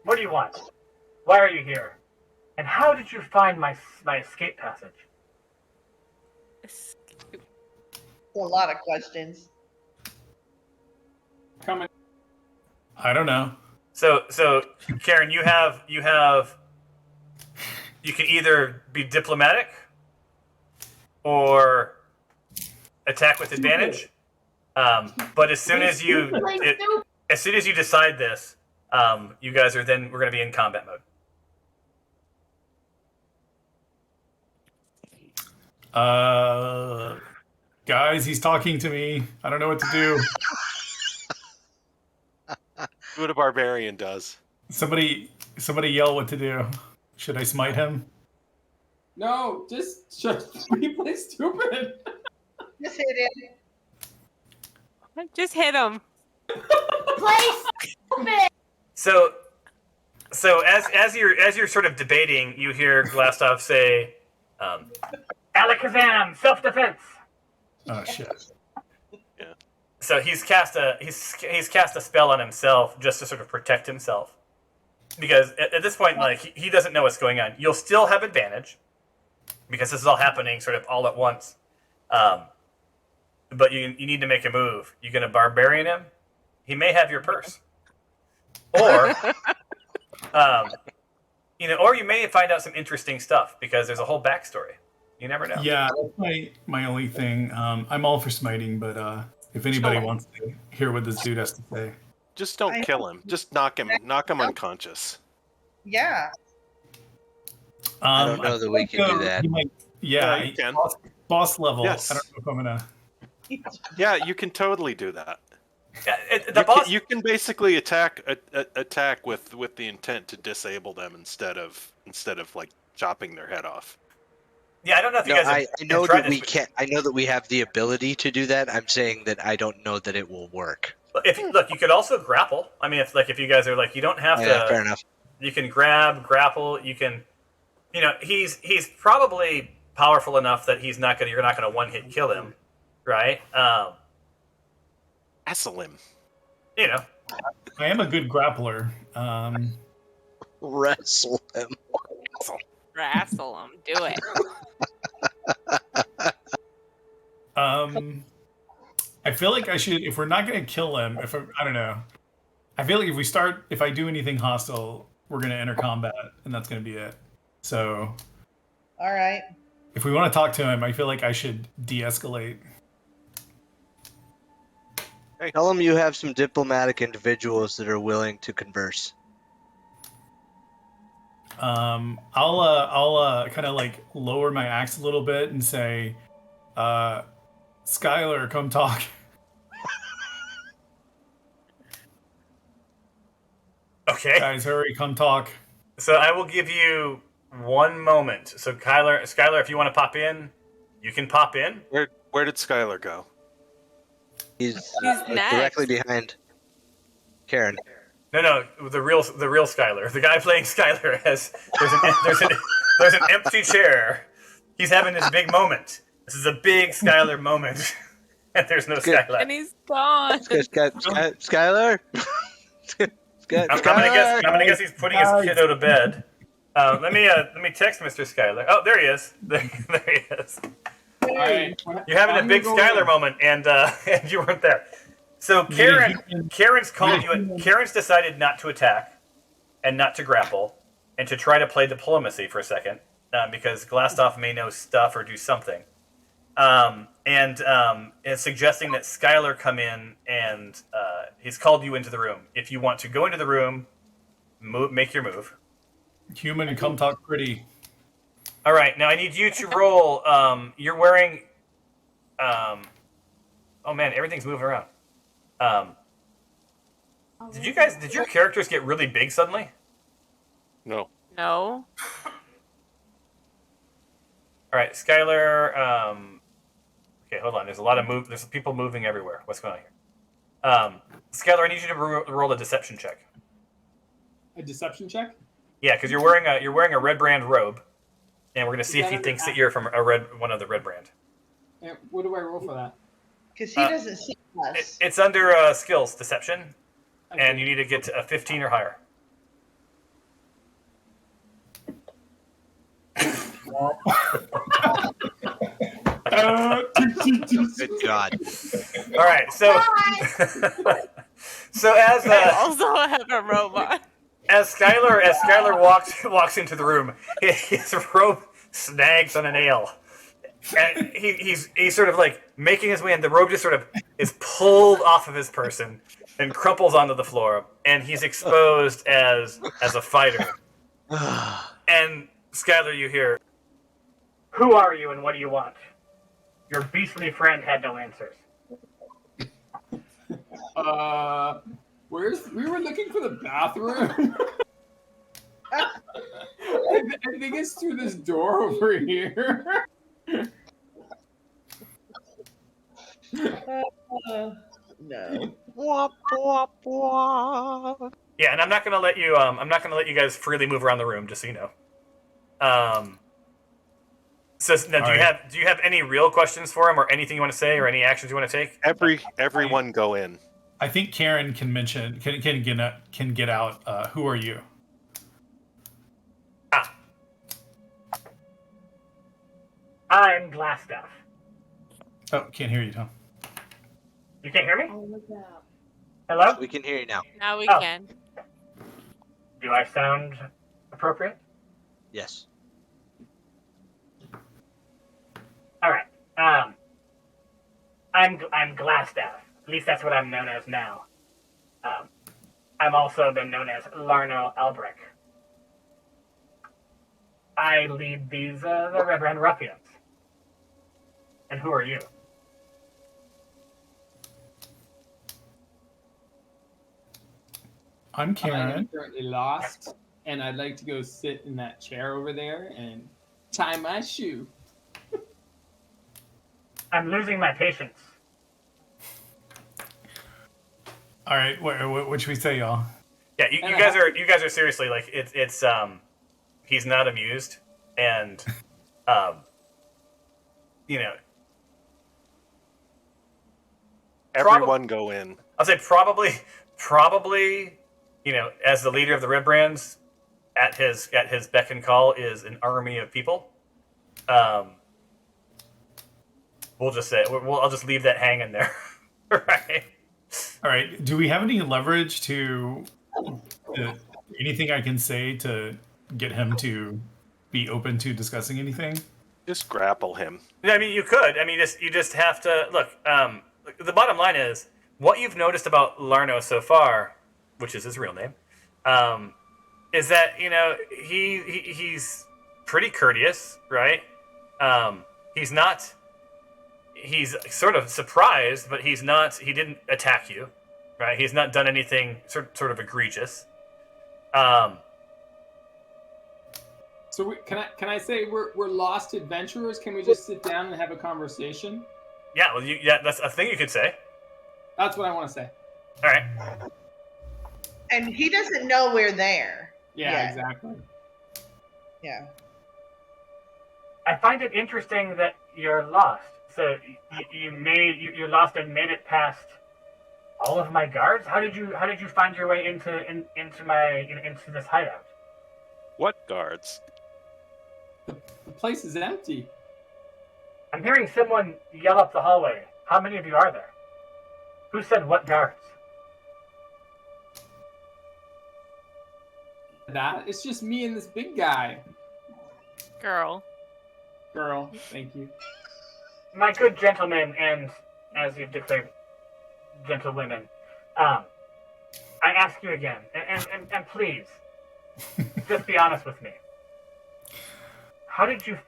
What do you want? Why are you here? And how did you find my escape passage? A lot of questions. Coming. I don't know. So Karen, you can either be diplomatic or attack with advantage. But as soon as you decide this, you guys we're going to be in combat mode. Guys, he's talking to me. I don't know what to do. Do what a barbarian does. Somebody yell what to do. Should I smite him? No, just play stupid. Just hit it. Just hit him. Play stupid. So as you're sort of debating, you hear Glastov say, Alakazam, self-defense. Oh shit. So he's cast a spell on himself just to sort of protect himself, because at this point, like he doesn't know what's going on. You'll still have advantage because this is all happening sort of all at once. But you need to make a move. You gonna barbarian him? He may have your purse, or or you may find out some interesting stuff because there's a whole backstory. You never know. Yeah, that's my only thing. I'm all for smiting, but if anybody wants to hear what this dude has to say. Just don't kill him. Just knock him unconscious. Yeah. I don't know that we can do that. Yeah, you can. Boss level. Yes. I don't know if I'm gonna. Yeah, you can totally do that. Yeah, you can basically attack with the intent to disable them instead of like chopping their head off. Yeah, I don't know if you guys. I know that we can. I know that we have the ability to do that. I'm saying that I don't know that it will work. Look, you could also grapple. I mean, if you guys are like, you don't have to. Yeah, fair enough. You can grapple. You can, he's probably powerful enough that you're not gonna one hit kill him, right? Wrestle him. I am a good grappler. Wrestle him. Wrestle him. Do it. I feel like I should, if we're not going to kill him, I don't know. I feel like if I do anything hostile, we're going to enter combat, and that's going to be it. So, All right. if we want to talk to him, I feel like I should de-escalate. Tell him you have some diplomatic individuals that are willing to converse. I'll kind of like lower my axe a little bit and say, Skylar, come talk. Okay. Guys, hurry, come talk. So I will give you 1 moment. So Skylar, if you want to pop in, you can pop in. Where did Skylar go? He's next. directly behind Karen. No, the real Skylar. The guy playing Skylar has there's an empty chair. He's having his big moment. This is a big Skylar moment, and there's no Skylar. And he's gone. Skylar. I'm gonna guess he's putting his kiddo to bed. Let me text Mr. Skylar. Oh, there he is. There he is. All right. You're having I'm a big gonna go Skylar in. moment, and and you weren't there. So Karen's called you. Karen's decided not to attack, and not to grapple, and to try to play diplomacy for a second, because Glastoff may know stuff or do something, and is suggesting that Skylar come in, and he's called you into the room. If you want to go into the room, make your move. Human, come talk pretty. All right, now I need you to roll. You're wearing. Oh man, everything's moving around. Did your characters get really big suddenly? No. No. All right, Skylar. Okay, hold on. There's a lot of move. There's people moving everywhere. What's going on here? Skylar, I need you to roll a deception check. A deception check? Yeah, because you're wearing a Redbrand robe, and we're gonna see if he thinks that you're from one of the Redbrand. And what do I roll for that? Because he doesn't see us. It's under skills, deception, and you need to get to a 15 or higher. Good God. All right, so so as I also have a robot. as Skylar walks into the room, his robe snags on a nail, and he's sort of like making his way, and the robe just sort of is pulled off of his person and crumples onto the floor, and he's exposed as a fighter. And Skylar, you hear, Who are you and what do you want? Your beastly friend had no answers. We were looking for the bathroom. I think it's through this door over here. No. Wop, wop, wop. yeah, and I'm not gonna let you guys freely move around the room, just so you know. So now, do you have any real questions for him, or anything you want to say, or any actions you want to take? Everyone go in. I think Karen can get out. Who are you? I'm Glassstaff. Oh, can't hear you, Tom. You can't hear me? Oh, look out. Hello? We can hear you now. Now we Oh. can. Do I sound appropriate? Yes. All right. I'm Glassstaff. At least that's what I'm known as now. I'm also been known as Larno Albrecht. I lead these the Redbrand Ruffians. And who are you? I'm Karen. I'm currently lost, and I'd like to go sit in that chair over there and tie my shoe. I'm losing my patience. All right, what should we say, y'all? Yeah, you guys are seriously like it's he's not amused, and you know, Everyone go in. I'll say probably, you know, as the leader of the Redbrands, at his beck and call is an army of people. We'll just say I'll just leave that hanging there, right? All right. Do we have any leverage to anything I can say to get him to be open to discussing anything? Just grapple him. I mean, you could. I mean, you just have to look. The bottom line is what you've noticed about Larno so far, which is his real name, is that you know he's pretty courteous, right? He's sort of surprised, but he's not. He didn't attack you, right? He's not done anything sort of egregious. So can I say we're lost adventurers? Can we just sit down and have a conversation? Yeah, well, that's a thing you could say. That's what I want to say. All right. And he doesn't know we're there. Yeah, exactly. Yeah. I find it interesting that you're lost. So you're lost and made it past all of my guards. How did you find your way into this hideout? What guards? The place is empty. I'm hearing someone yell up the hallway. How many of you are there? Who said what guards? That it's just me and this big guy. Girl. Girl, thank you. My good gentlemen, and as you've declared, gentlewomen, I ask you again, and please, just be honest with me. How did you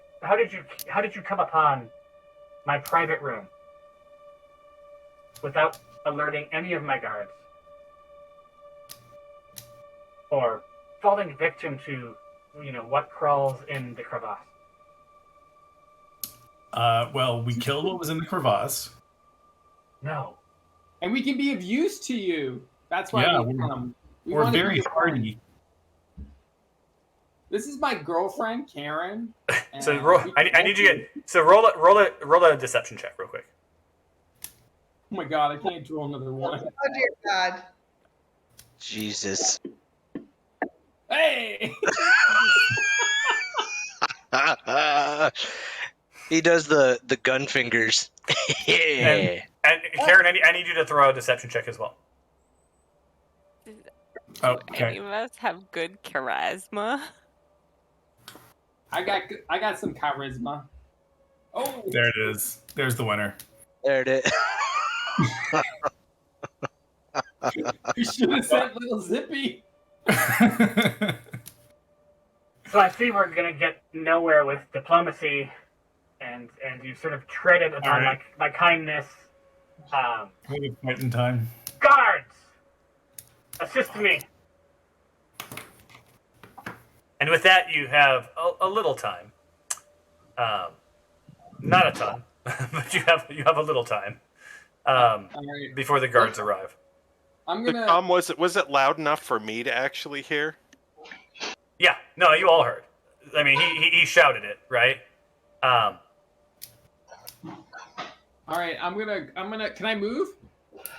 come upon my private room without alerting any of my guards, or falling victim to, what crawls in the crevasse? Well, we killed what was in the crevasse. No. And we can be of use to you. That's why Yeah, we come. We're wanna be very your friend. hardy. This is my girlfriend, Karen. So and I need you to roll a deception check real quick. Oh my god, I can't draw another one. Oh dear God. Jesus. Hey! He does the gun fingers. Yeah. And Karen, I need you to throw a deception check as well. Do any of us have good charisma? I got some charisma. Oh, There it is. There's the winner. There it is. you should have said little Zippy. So I see we're gonna get nowhere with diplomacy, and you sort of treaded upon right. my kindness. Maybe point in time. Guards, assist me. And with that, you have a little time. Not a ton, but you have a little time Right. before the guards arrive. I'm The gonna. was it loud enough for me to actually hear? Yeah, no, you all heard. I mean, he shouted it, right? All right, I'm gonna. Can I move,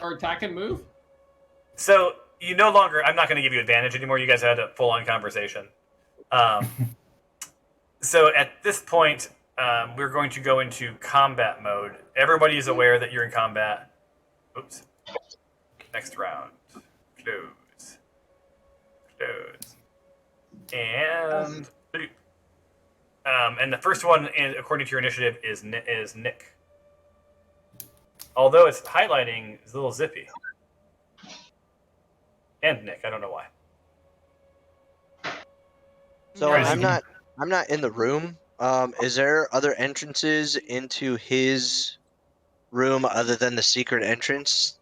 or attack and move? So you no longer. I'm not going to give you advantage anymore. You guys had a full-on conversation. So at this point, we're going to go into combat mode. Everybody is aware that you're in combat. Oops. Next round. Close. And the first one, according to your initiative, is Nick. Although it's highlighting is little Zippy. And Nick, I don't know why. So Right. I'm not in the room. Is there other entrances into his room other than the secret entrance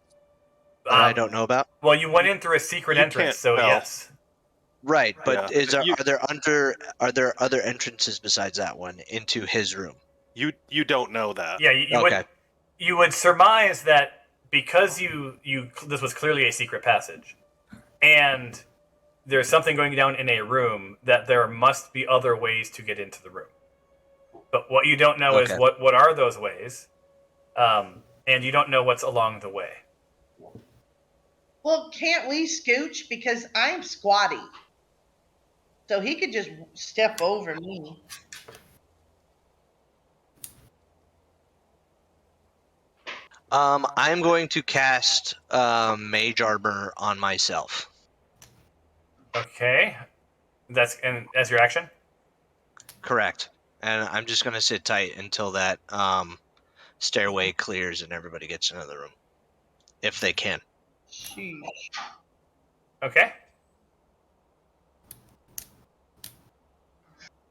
that I don't know about? Well, you went in through a secret You entrance, can't so tell. yes. Right, but Yeah. are there other entrances besides that one into his room? You don't know that. Yeah, you would surmise that because you this was clearly a secret passage, and there's something going down in a room, that there must be other ways to get into the room. But what you don't know is what are those ways, and you don't know what's along the way. Well, can't we scooch? Because I'm squatty. So he could just step over me. I'm going to cast Mage Armor on myself. Okay, that's your action. Correct. And I'm just going to sit tight until that stairway clears and everybody gets into the room. If they can. Sheesh. Okay.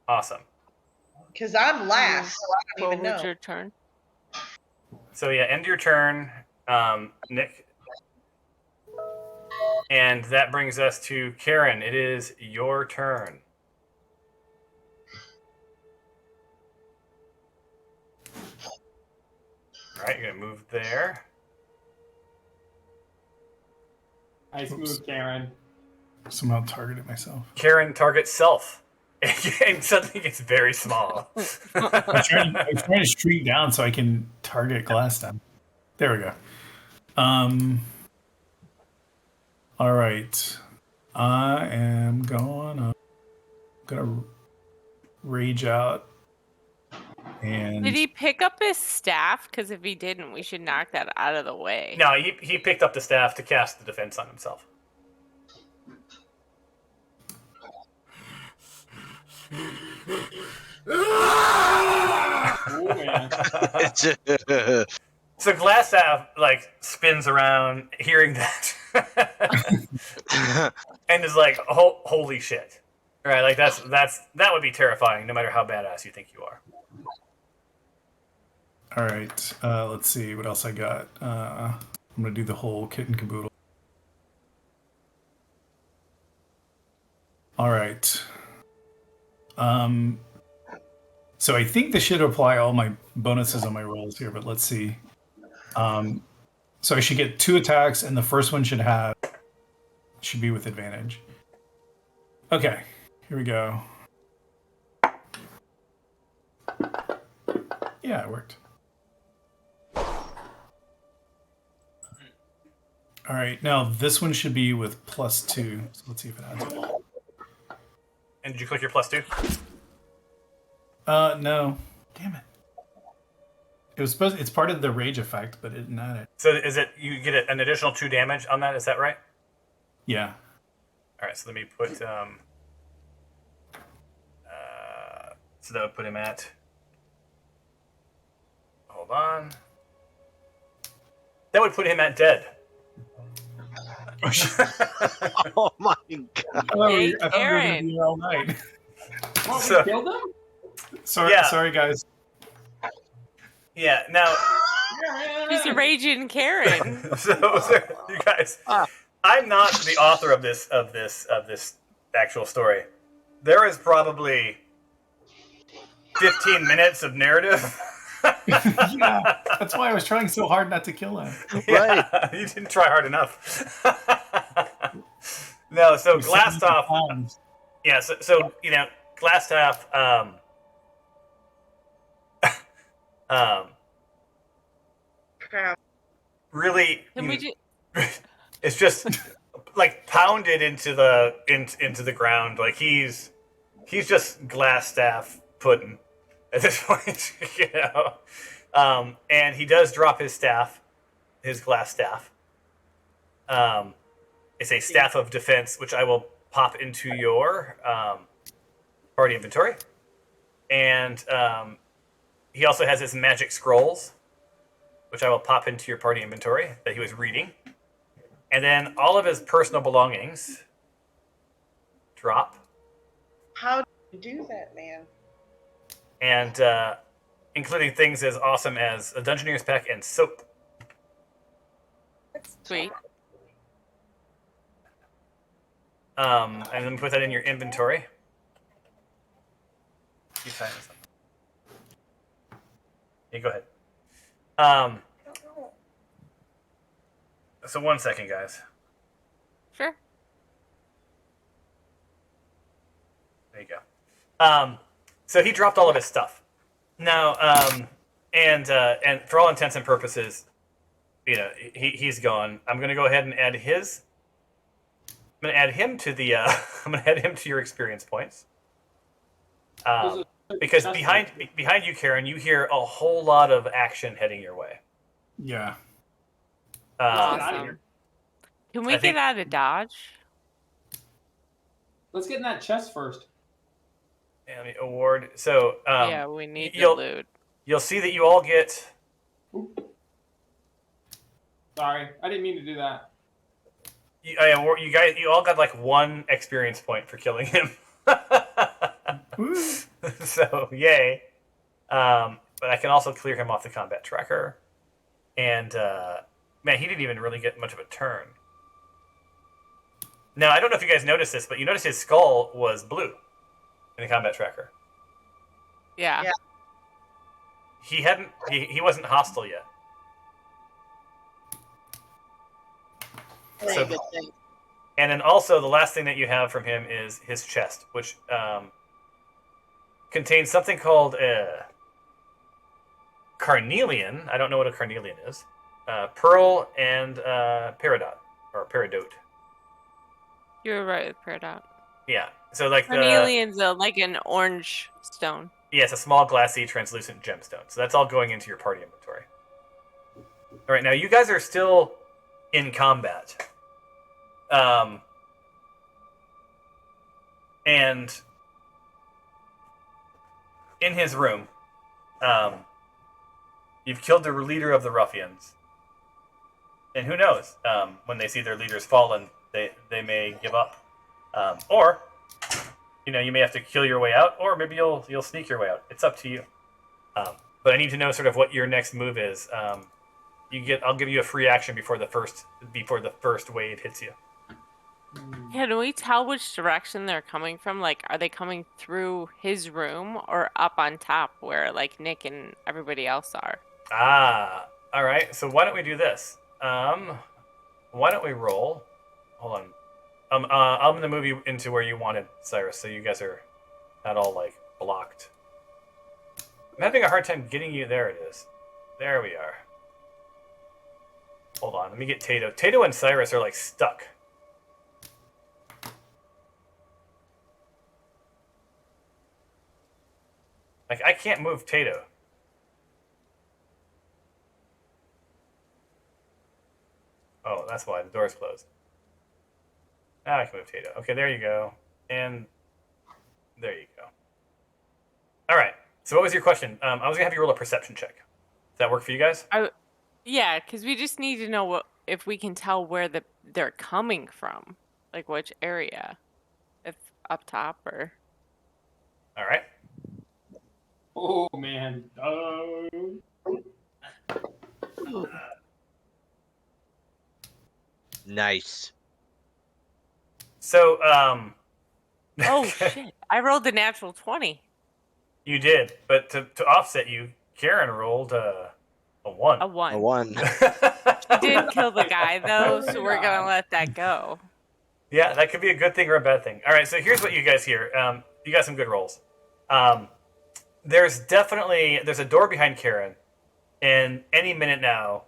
Awesome. Because I'm last, so I don't What even was know. your turn? So yeah, end your turn, Nick. And that brings us to Karen. It is your turn. All right, you're gonna move there. Nice move, Karen. Somehow targeted myself. Karen targets self, and suddenly gets very small. I'm trying to streak down so I can target glass down. There we go. All right. I am going up gonna rage out. And Did he pick up his staff? Because if he didn't, we should knock that out of the way. No, he picked up the staff to cast the defense on himself. Oh man. So Glassstaff like spins around, hearing that, and is like, "Holy shit!" Right? Like that would be terrifying, no matter how badass you think you are. all right, let's see what else I got. I'm gonna do the whole kit and caboodle. All right. So I think this should apply all my bonuses on my rolls here, but let's see. So I should get 2 attacks, and the first one should be with advantage. Okay, here we go. Yeah, it worked. All right, now this one should be with +2. So let's see if it adds it. And did you click your +2? No. Damn it. It was supposed. It's part of the rage effect, but it didn't add it. So is it you get an additional 2 damage on that? Is that right? Yeah. All right. So let me put. So that would put him at. Hold on. That would put him at dead. Oh my god! Hey, I thought we were gonna Aaron. be here all night. What, So- we killed him? Sorry, Yeah. sorry, guys. Yeah. Now. She's a raging Karen. So you guys, I'm not the author of this actual story. There is probably 15 minutes of narrative. Yeah, that's why I was trying so hard not to kill him. Yeah, you didn't try hard enough. No, so Glasstoff. Yeah, so you know, Glasstoff. Really, Can we just? it's just like pounded into the ground. Like he's just Glasstaff pudding at this point, you know. And he does drop his staff, his glass staff. It's a staff of defense, which I will pop into your party inventory. And he also has his magic scrolls, which I will pop into your party inventory that he was reading. And then all of his personal belongings drop. How do you do that, man? And including things as awesome as a Dungeoneer's pack and soap. Sweet. And then put that in your inventory. You sign this up. Yeah, go ahead. So 1 second, guys. Sure. There you go. So he dropped all of his stuff. Now, and for all intents and purposes, you know, he's gone. I'm going to go ahead and add his. I'm going to add him to the. I'm going to add him to your experience points. Because behind you, Karen, you hear a whole lot of action heading your way. Yeah. Awesome. Can we get out of Dodge? Let's get in that chest first. And the award. So Yeah, we need the loot. You'll see that you all get. Sorry, I didn't mean to do that. You guys, you all got like 1 experience point for killing him. So yay! But I can also clear him off the combat tracker. And man, he didn't even really get much of a turn. Now I don't know if you guys noticed this, but you noticed his skull was blue in the combat tracker. Yeah. He wasn't hostile yet. So, Good thing. and then also the last thing that you have from him is his chest, which contains something called carnelian. I don't know what a carnelian is. Pearl and peridot or peridot. You were right with Peridot. Yeah. So like the Carnelian's like an orange stone. yeah, it's a small glassy translucent gemstone. So that's all going into your party inventory. All right, now you guys are still in combat. And in his room, you've killed the leader of the ruffians. And who knows? When they see their leaders fallen, they may give up. Or, you may have to kill your way out, or maybe you'll sneak your way out. It's up to you. But I need to know sort of what your next move is. I'll give you a free action before the first wave hits you. Can we tell which direction they're coming from? Like, are they coming through his room or up on top where like Nick and everybody else are? Ah, all right. So why don't we do this? Why don't we roll? Hold on. I'm gonna move you into where you wanted, Cyrus, so you guys are not all like blocked. I'm having a hard time getting you. There it is. There we are. Hold on. Let me get Tato. Tato and Cyrus are like stuck. Like I can't move Tato. Oh, that's why the door's closed. Now I can move Tato. Okay, there you go. And there you go. All right. So what was your question? I was going to have you roll a perception check. Does that work for you guys? Yeah, because we just need to know if we can tell where they're coming from. Like which area. If up top or... All right. Oh, man. Nice. So, Oh, shit. I rolled the natural 20. You did, but to offset you, Karen rolled a 1. A 1. A 1. She did kill the guy, though, so we're going to let that go. Yeah, that could be a good thing or a bad thing. All right, so here's what you guys hear. You got some good rolls. There's a door behind Karen, and any minute now,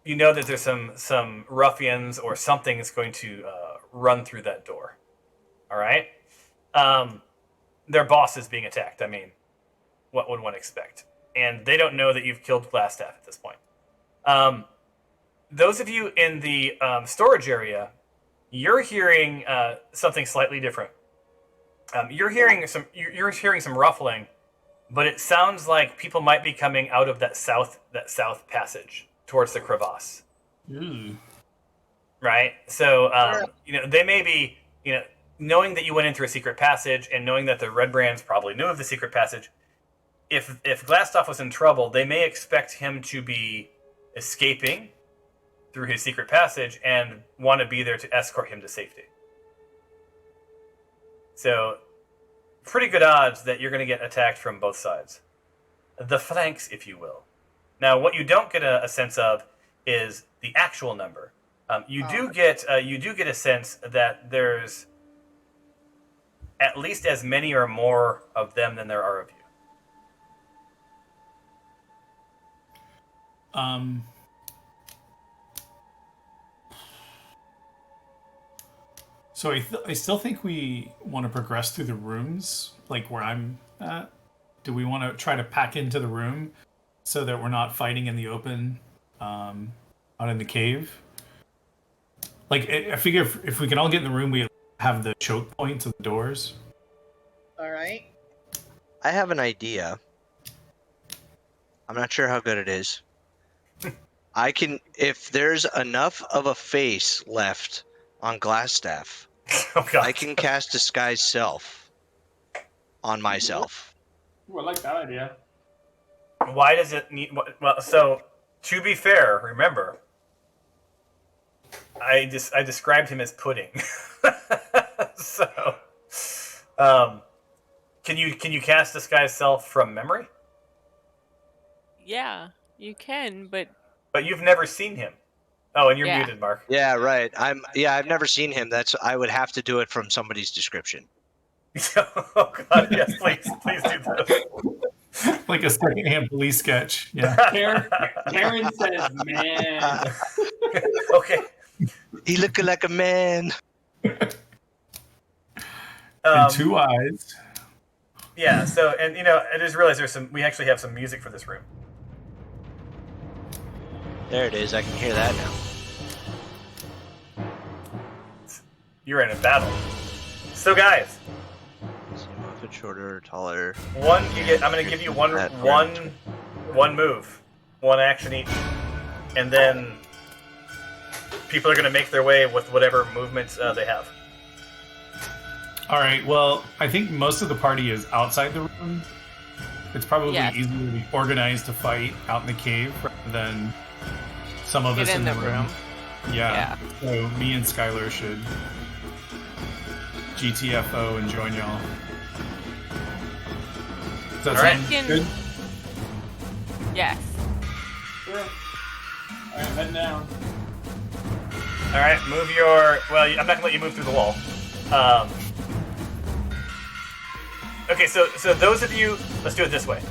you know that there's some ruffians or something is going to run through that door. All right? Their boss is being attacked. I mean, what would one expect? And they don't know that you've killed Glassstaff at this point. Those of you in the storage area, you're hearing something slightly different. You're hearing some ruffling, but it sounds like people might be coming out of that south passage towards the crevasse. Ooh. Right? So they may be knowing that you went in through a secret passage and knowing that the Redbrands probably knew of the secret passage. If Glassstaff was in trouble, they may expect him to be escaping through his secret passage and want to be there to escort him to safety. So, pretty good odds that you're going to get attacked from both sides. The flanks, if you will. Now, what you don't get a sense of is the actual number. You do get a sense that there's at least as many or more of them than there are of you. So I still think we want to progress through the rooms, like where I'm at. Do we want to try to pack into the room so that we're not fighting in the open out in the cave? Like, I figure if we can all get in the room, we have the choke points of the doors. All right. I have an idea. I'm not sure how good it is. If there's enough of a face left on Glassstaff, I can cast Disguise Self on myself. Ooh, I like that idea. Why does it need... Well, so, to be fair, remember, I described him as pudding. So, can you cast Disguise Self from memory? Yeah, you can, but you've never seen him. Oh, and you're muted, Mark. Yeah, right. I've never seen him. I would have to do it from somebody's description. Oh God, yes, please do this. Like a secondhand police sketch. Yeah. Karen says, "Man." Okay. He looking like a man. And 2 eyes. Yeah. So, and I just realized we actually have some music for this room. There it is. I can hear that now. You're in a battle. So, guys, See, move it shorter, taller. I'm going to give you one move, one action each, and then people are going to make their way with whatever movements they have. All right. Well, I think most of the party is outside the room. It's probably easier to be organized to fight out in the cave rather than some of us in the room. Yeah. So me and Skylar should GTFO and join y'all. Does that sound good? Yes. Sure. Alright, head down. Alright, move your... Well, I'm not going to let you move through the wall. Okay, so those of you... Let's do it this way.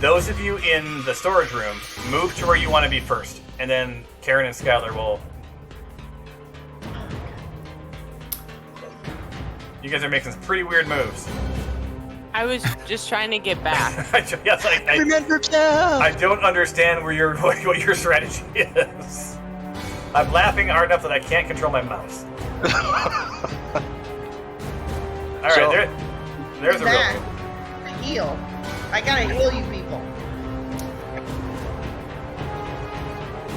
Those of you in the storage room, move to where you want to be first. And then Karen and Skylar will... You guys are making some pretty weird moves. I was just trying to get back. I don't understand what your strategy is. I'm laughing hard enough that I can't control my mouse. Alright, there's a real move. Heal. I gotta heal you people.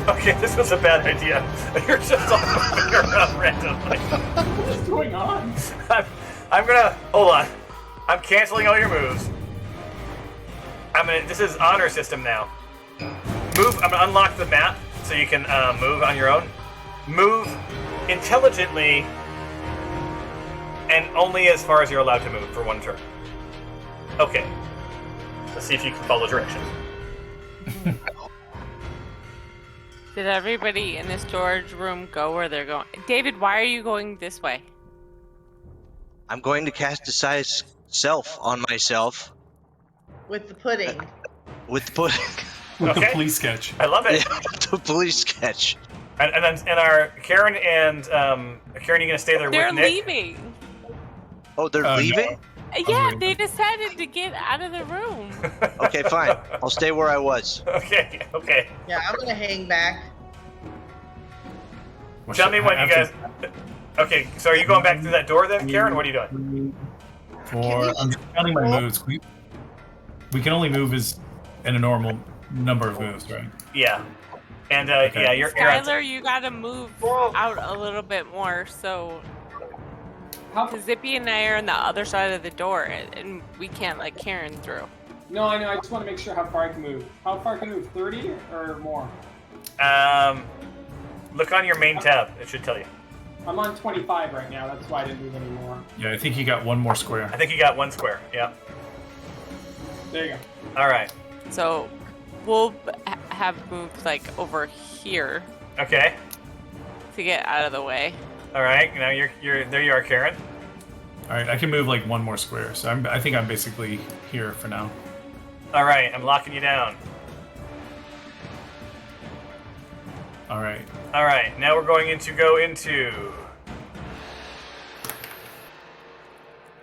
Okay, this was a bad idea. You're just all moving around randomly. What is going on? I'm gonna... Hold on. I'm canceling all your moves. This is honor system now. Move. I'm gonna unlock the map so you can move on your own. Move intelligently and only as far as you're allowed to move for one turn. Okay. Let's see if you can follow directions. Did everybody in the storage room go where they're going? David, why are you going this way? I'm going to cast Disguise Self on myself. With the pudding. With the pudding. With the police sketch. I love it. Yeah, the police sketch. And our Karen and Karen, you gonna stay there They're with Nick? leaving. Oh, they're leaving? No. Yeah, they decided to get out of the room. Okay, fine. I'll stay where I was. Okay. Yeah, I'm gonna hang back. Tell me when you guys... Okay, so are you going back through that door then, Karen? What are you doing? I'm just counting my moves. We can only move in a normal number of moves, right? Yeah. And Okay. yeah, you're Skylar, you gotta move out a little bit more, so... Because Zippy and I are on the other side of the door, and we can't let Karen through. No, I know. I just want to make sure how far I can move. How far can I move? 30 or more? Look on your main tab. It should tell you. I'm on 25 right now. That's why I didn't move anymore. Yeah, I think you got one more square. I think you got one square. Yeah. There you go. All right. So we'll have moved like over here Okay. to get out of the way. All right. Now you're there. You are, Karen. All right, I can move like one more square, so I think I'm basically here for now. All right. I'm locking you down. All right. All right. Now we're going into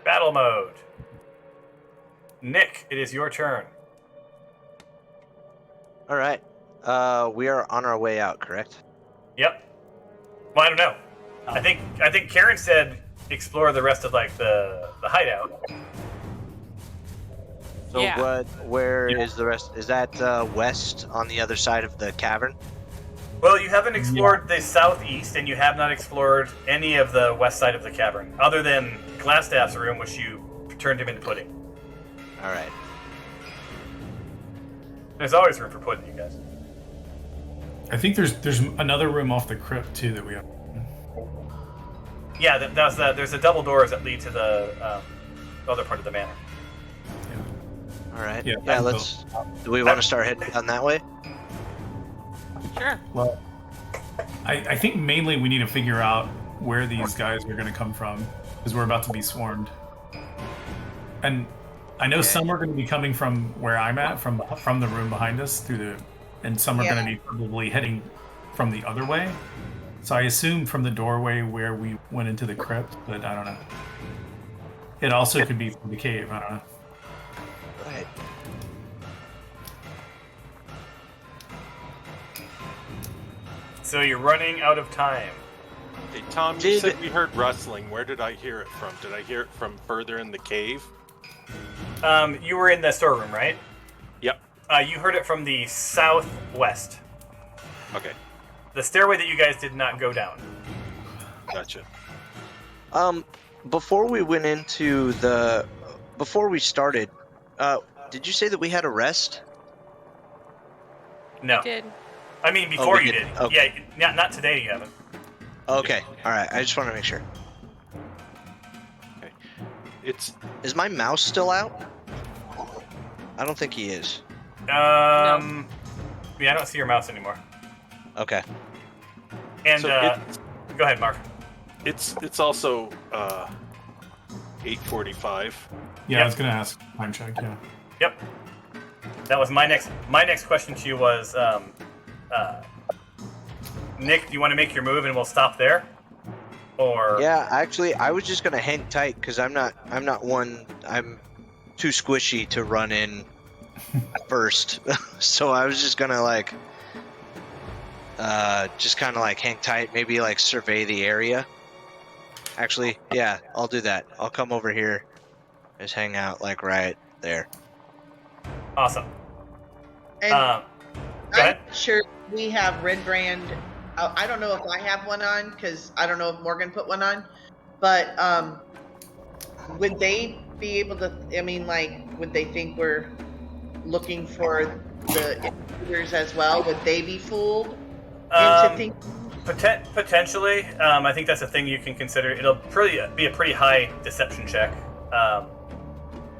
battle mode. Nick, it is your turn. All right. We are on our way out, correct? Yep. Well, I don't know. I think Karen said explore the rest of like the hideout. So Yeah. where is the rest? Is that west on the other side of the cavern? Well, you haven't explored the southeast, and you have not explored any of the west side of the cavern, other than Glassstaff's room, which you turned him into pudding. All right. There's always room for pudding, you guys. I think there's another room off the crypt too that we have. Yeah, there's the double doors that lead to the other part of the manor. All right. Yeah, Yeah. Let's. Do we want to start heading down that way? Sure. Well, I think mainly we need to figure out where these guys are going to come from because we're about to be swarmed. And I know some are going to be coming from where I'm at, from the room behind us, and some are going to be probably heading from the other way. So I assume from the doorway where we went into the crypt, but I don't know. It also could be from the cave. I don't know. Right. So you're running out of time. Hey, Tom, you said we heard rustling. Where did I hear it from? Did I hear it from further in the cave? You were in the storeroom, right? Yep. You heard it from the southwest. Okay. The stairway that you guys did not go down. Gotcha. Before we went into before we started, did you say that we had a rest? No. Did. I mean, before you did. Okay. Yeah, not today you haven't. Okay. All right. I just want to make sure. Okay. Is my mouse still out? I don't think he is. Yeah, I don't see your mouse anymore. Okay. And So go ahead, Mark. It's also 8:45. Yeah, Yep. I was gonna ask time check. Yeah. Yep. That was my next question to you was, Nick, do you want to make your move and we'll stop there? Or Yeah, actually, I was just gonna hang tight because I'm too squishy to run in first. So I was just gonna just kind of hang tight, maybe survey the area. Actually, yeah, I'll do that. I'll come over here, just hang out right there. Awesome. And Go I'm ahead. sure we have Redbrand. I don't know if I have one on because I don't know if Morgan put one on. But would they be able to? I mean, would they think we're looking for the intruders as well? Would they be fooled into thinking? Potentially. I think that's a thing you can consider. It'll be a pretty high deception check.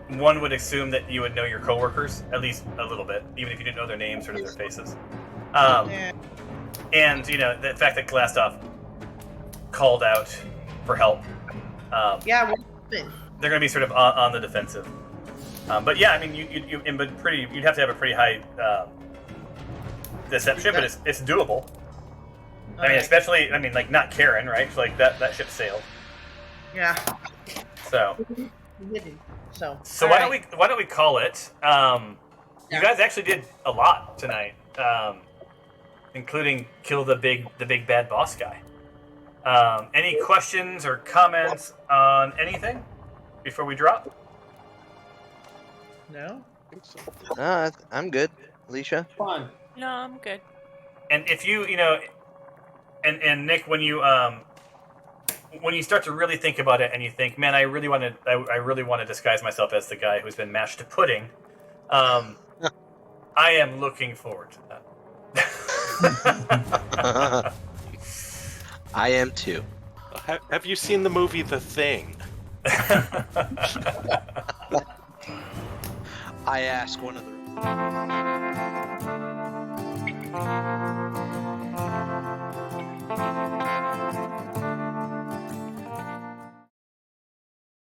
One would assume that you would know your coworkers, at least a little bit, even if you didn't know their names or their faces. And, the fact that Glastoff called out for help. Yeah, they're going to be sort of on the defensive. But yeah, I mean, you'd have to have a pretty high deception, but it's doable. I mean, especially, not Karen, right? That ship sailed. Yeah. So So why don't we call it? You guys actually did a lot tonight, including kill the big bad boss guy. Any questions or comments on anything before we drop? No. I'm good, Alicia. Fine. No, I'm good. And if you and Nick, when you start to really think about it, and you think, man, I really want to disguise myself as the guy who's been mashed to pudding. I am looking forward to that. I am too. Have you seen the movie The Thing? I ask one of the.